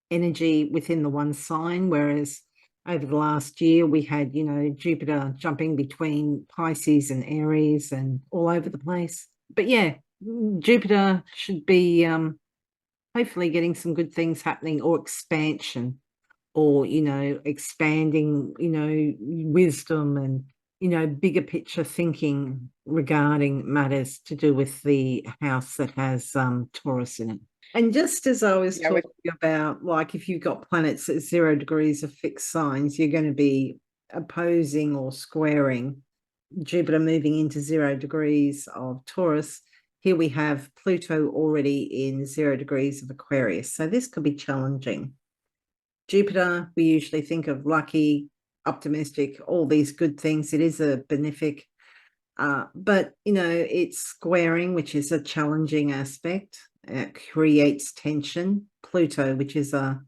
energy within the one sign, whereas over the last year we had, Jupiter jumping between Pisces and Aries and all over the place. But yeah, Jupiter should be hopefully getting some good things happening, or expansion, or expanding wisdom and bigger picture thinking regarding matters to do with the house that has Taurus in it. And just as I was Yeah, with talking about, like if you've got planets at 0 degrees of fixed signs, you're going to be opposing or squaring Jupiter moving into 0 degrees of Taurus. Here we have Pluto already in 0 degrees of Aquarius. So this could be challenging. Jupiter, we usually think of lucky, optimistic, all these good things. It is a benefic, but it's squaring, which is a challenging aspect. It creates tension. Pluto, which is a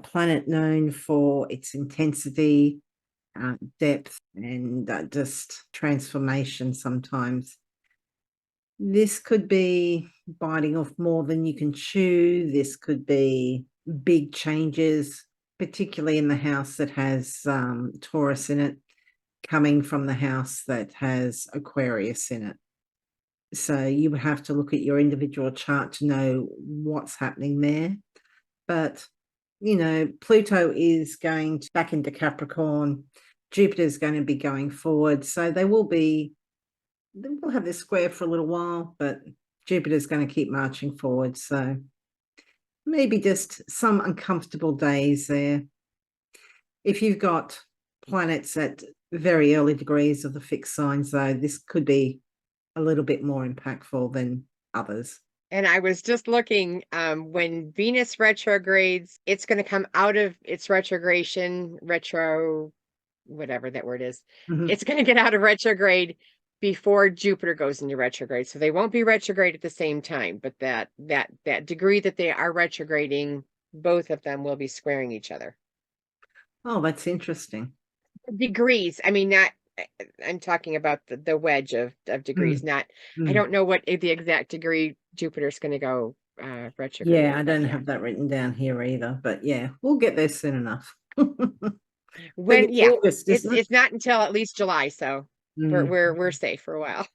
planet known for its intensity, depth, and just transformation sometimes. This could be biting off more than you can chew. This could be big changes, particularly in the house that has Taurus in it, coming from the house that has Aquarius in it. So you would have to look at your individual chart to know what's happening there. But, Pluto is going back into Capricorn. Jupiter is going to be going forward. So they will have this square for a little while, but Jupiter's going to keep marching forward. So maybe just some uncomfortable days there. If you've got planets at very early degrees of the fixed signs, though, this could be a little bit more impactful than others. And I was just looking, when Venus retrogrades, it's going to come out of its retrogradation, whatever that word is. It's going to get out of retrograde before Jupiter goes into retrograde. So they won't be retrograde at the same time, but that degree that they are retrograding, both of them will be squaring each other. Oh, that's interesting. Degrees. I mean, not, I'm talking about the wedge of degrees, not, I don't know what the exact degree Jupiter's going to go retrograde. Yeah, I don't have that written down here either, but yeah, we'll get there soon enough. August, isn't it? It's not until at least July, so we're safe for a while.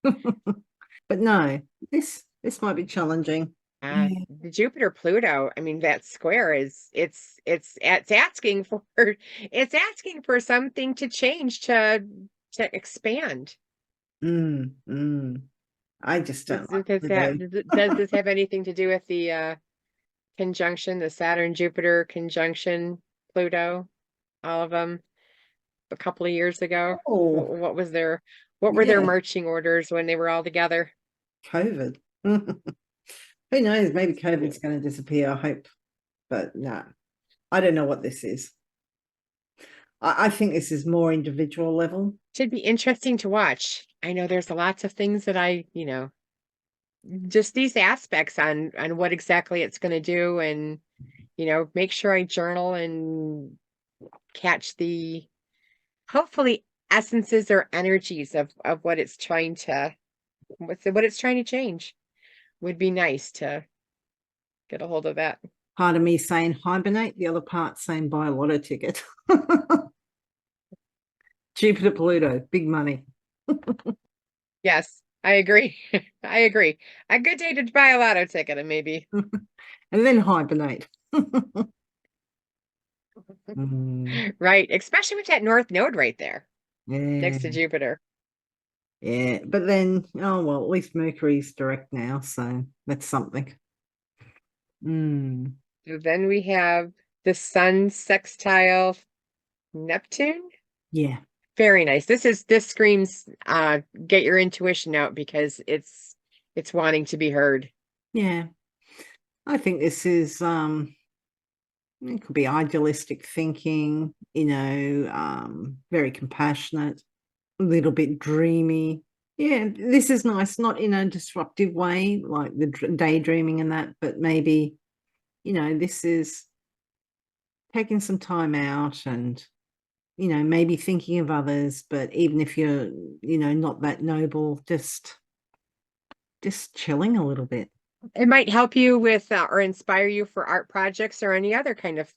But no, this might be challenging. The Jupiter Pluto, I mean, that square is it's asking for something to change, to expand. I just don't like does this have anything to do with the conjunction, the Saturn Jupiter conjunction Pluto, all of them a couple of years ago? What were their marching orders when they were all together? COVID. Who knows? Maybe COVID's going to disappear, I hope. But no, I don't know what this is. I think this is more individual level. Should be interesting to watch. I know there's lots of things that just these aspects on what exactly it's going to do, and make sure I journal and catch the hopefully essences or energies of what it's trying to change. Would be nice to get a hold of that. Part of me saying hibernate, the other part saying buy a lotto ticket. Jupiter Pluto, big money. Yes, I agree. I agree. A good day to buy a lotto ticket, and maybe. And then hibernate. Right, especially with that North Node right there. Next to Jupiter. Yeah, but then, oh well, at least Mercury's direct now, so that's something. So then we have the Sun sextile Neptune. Yeah. Very nice. This screams get your intuition out, because it's wanting to be heard. Yeah. I think this is it could be idealistic thinking, very compassionate, a little bit dreamy. Yeah, this is nice, not in a disruptive way like the daydreaming and that, but maybe, this is taking some time out and, maybe thinking of others, but even if you're, not that noble, just chilling a little bit. It might help you with or inspire you for art projects or any other kind of,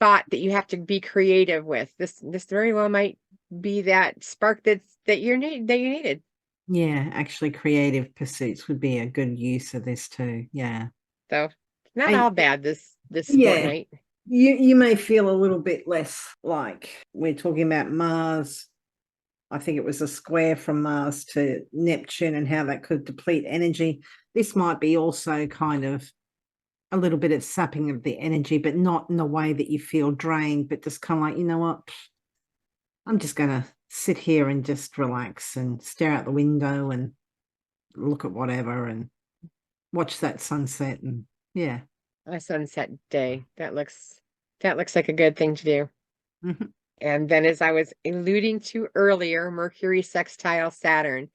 thought that you have to be creative with. This very well might be that spark that you needed. Yeah, actually creative pursuits would be a good use of this too. Yeah. So not all bad this fortnight. You may feel a little bit less, like we're talking about Mars I think it was a square from Mars to Neptune and how that could deplete energy. This might be also kind of a little bit of sapping of the energy, but not in the way that you feel drained, but just kind of like, you know what, I'm just going to sit here and just relax and stare out the window and look at whatever and watch that sunset. And yeah. A sunset day. That looks like a good thing to do. Mm-hmm. And then, as I was alluding to earlier, Mercury sextile Saturn.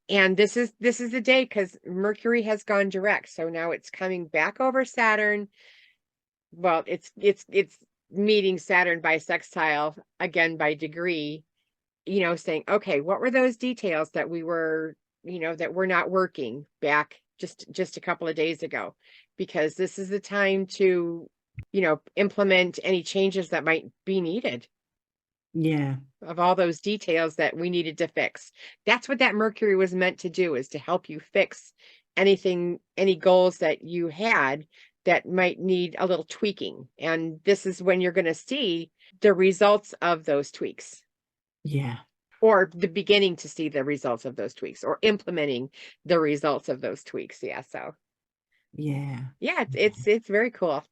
And this is the day because Mercury has gone direct. So now it's coming back over Saturn. Well, it's meeting Saturn by sextile again by degree, saying, okay, what were those details that we were, that were not working back just a couple of days ago? Because this is the time to, implement any changes that might be needed. Yeah. Of all those details that we needed to fix. That's what that Mercury was meant to do, is to help you fix any goals that you had that might need a little tweaking. And this is when you're going to see the results of those tweaks. Yeah. Or the beginning to see the results of those tweaks, or implementing the results of those tweaks. Yeah. So yeah, it's very cool.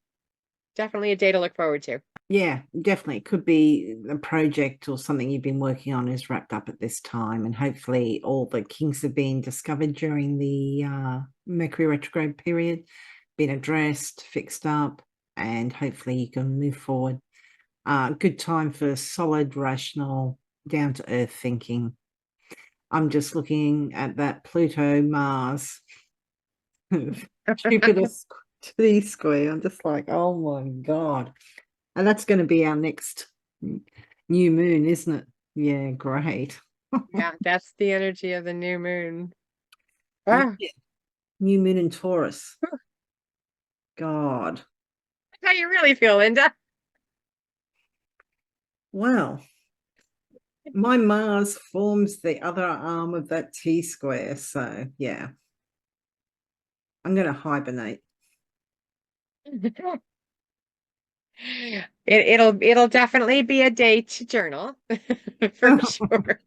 Definitely a day to look forward to. Yeah, definitely. It could be a project or something you've been working on is wrapped up at this time, and hopefully all the kinks have been discovered during the Mercury retrograde period, been addressed, fixed up, and hopefully you can move forward. Good time for solid, rational, down-to-earth thinking. I'm just looking at that Pluto, Mars, Jupiter T-square. I'm just like, oh my God. And that's going to be our next new moon, isn't it? Yeah, great. Yeah, that's the energy of the new moon. Yeah. New moon in Taurus. God. How you really feel, Lynda? Well, my Mars forms the other arm of that T-square. So, yeah. I'm going to hibernate. It'll definitely be a day to journal for sure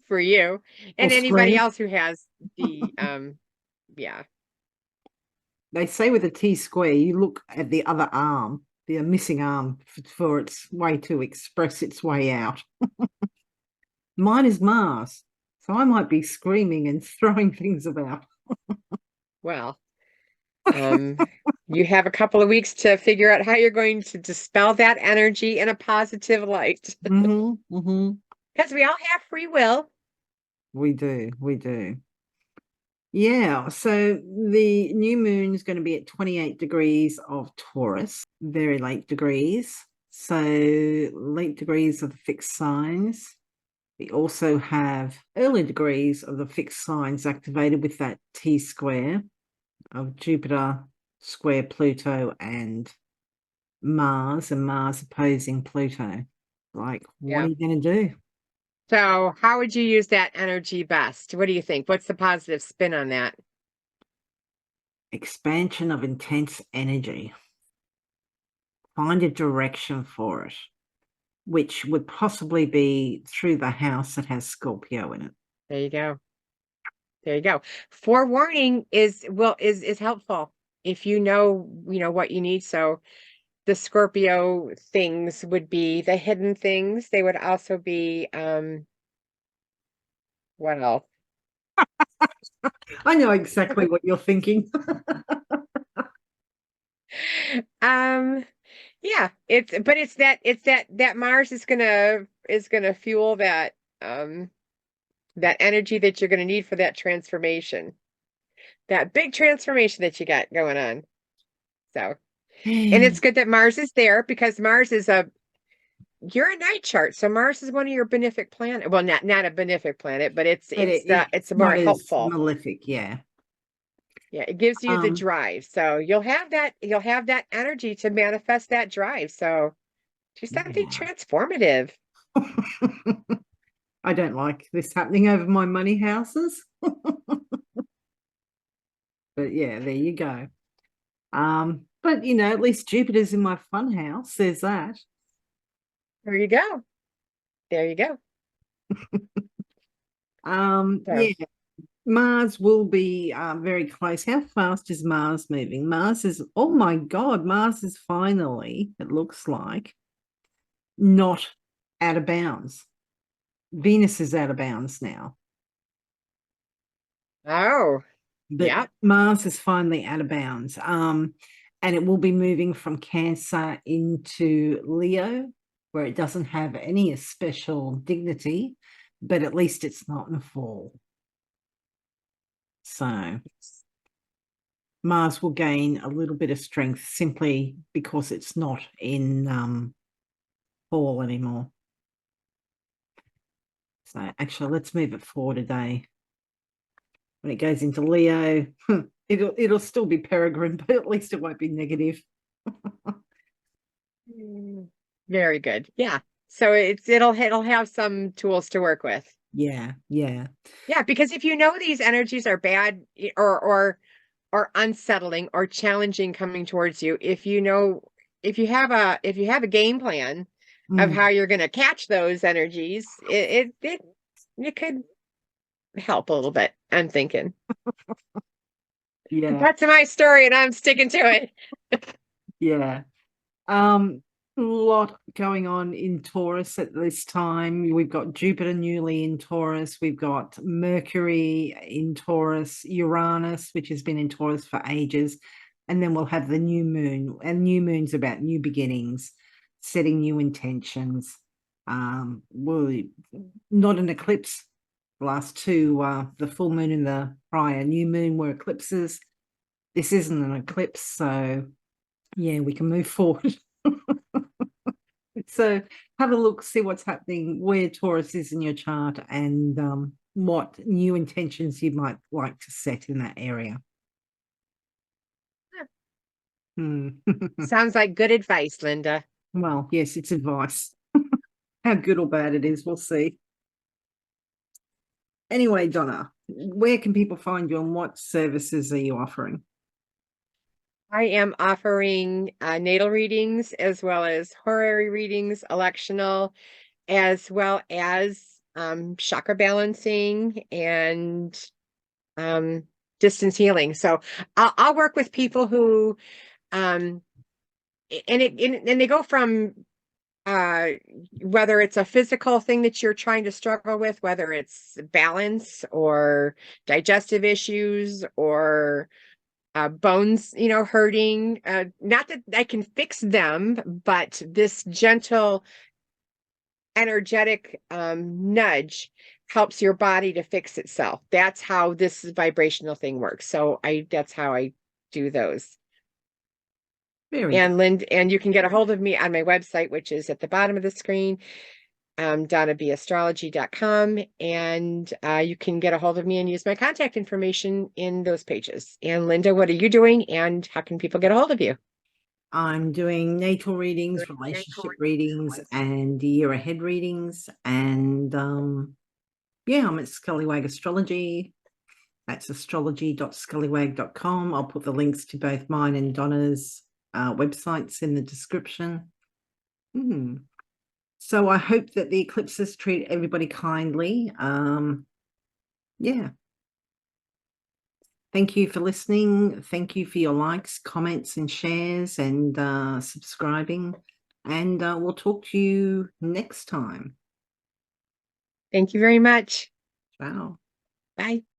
for you and anybody else who has the yeah. They say with a T-square, you look at the other arm, the missing arm, for its way to express its way out. Mine is Mars, so I might be screaming and throwing things about. Well, you have a couple of weeks to figure out how you're going to dispel that energy in a positive light. Because we all have free will. We do. Yeah, so the new moon is going to be at 28 degrees of Taurus, very late degrees. So late degrees of the fixed signs. We also have early degrees of the fixed signs activated with that T-square of Jupiter square Pluto and Mars opposing Pluto. Like, what are you going to do? So how would you use that energy best? What do you think? What's the positive spin on that? Expansion of intense energy. Find a direction for it, which would possibly be through the house that has Scorpio in it. There you go. There you go. Forewarning is helpful if you know what you need. So the Scorpio things would be the hidden things. They would also be what else? I know exactly what you're thinking. Yeah, it's that Mars is gonna fuel that that energy that you're gonna need for that transformation. That big transformation that you got going on. So, and it's good that Mars is there because Mars is you're a night chart, so Mars is one of your benefic planet. Well, not a benefic planet, but it's more helpful. Malefic, yeah. Yeah, it gives you the drive. So you'll have that energy to manifest that drive. So do something transformative. I don't like this happening over my money houses. But yeah, there you go. But at least Jupiter's in my fun house. There's that. There you go. There you go. So, Yeah, Mars will be very close. How fast is Mars moving? Mars is, oh my God, Mars is finally, it looks like, not out of bounds. Venus is out of bounds now. oh, But yeah. Mars is finally out of bounds. And it will be moving from Cancer into Leo, where it doesn't have any special dignity, but at least it's not in the fall. So Mars will gain a little bit of strength simply because it's not in fall anymore. So actually, let's move it forward a day. When it goes into Leo, it'll still be peregrine, but at least it won't be negative. Very good. Yeah. So it'll have some tools to work with. Yeah, yeah. Yeah, because if you know these energies are bad or unsettling or challenging coming towards you, if you have a game plan of how you're going to catch those energies, it could help a little bit, I'm thinking. Yeah, That's my story and I'm sticking to it. yeah. A lot going on in Taurus at this time. We've got Jupiter newly in Taurus. We've got Mercury in Taurus, Uranus, which has been in Taurus for ages. And then we'll have the new moon. And new moon's about new beginnings, setting new intentions. Well, not an eclipse. The last two, the full moon and the prior new moon were eclipses. This isn't an eclipse, so yeah, we can move forward. So have a look, see what's happening, where Taurus is in your chart, and what new intentions you might like to set in that area. Sounds like good advice, Lynda. Well, yes, it's advice. How good or bad it is, we'll see. Anyway, Donna, where can people find you and what services are you offering? I am offering natal readings as well as horary readings, electional, as well as chakra balancing and distance healing. So I'll work with people who and they go from whether it's a physical thing that you're trying to struggle with, whether it's balance or digestive issues or bones, hurting. Not that I can fix them, but this gentle, energetic nudge helps your body to fix itself. That's how this vibrational thing works. So that's how I do those. Very good. And you can get a hold of me on my website, which is at the bottom of the screen, donnabastrology.com, and you can get a hold of me and use my contact information in those pages. And Lynda, what are you doing and how can people get a hold of you? I'm doing natal readings, relationship readings, and year ahead readings. And yeah, I'm at Scallywag Astrology. That's astrology.scallywag.com. I'll put the links to both mine and Donna's websites in the description. So I hope that the eclipses treat everybody kindly. Yeah. Thank you for listening. Thank you for your likes, comments, and shares, and subscribing. And we'll talk to you next time. Thank you very much. Ciao. Bye.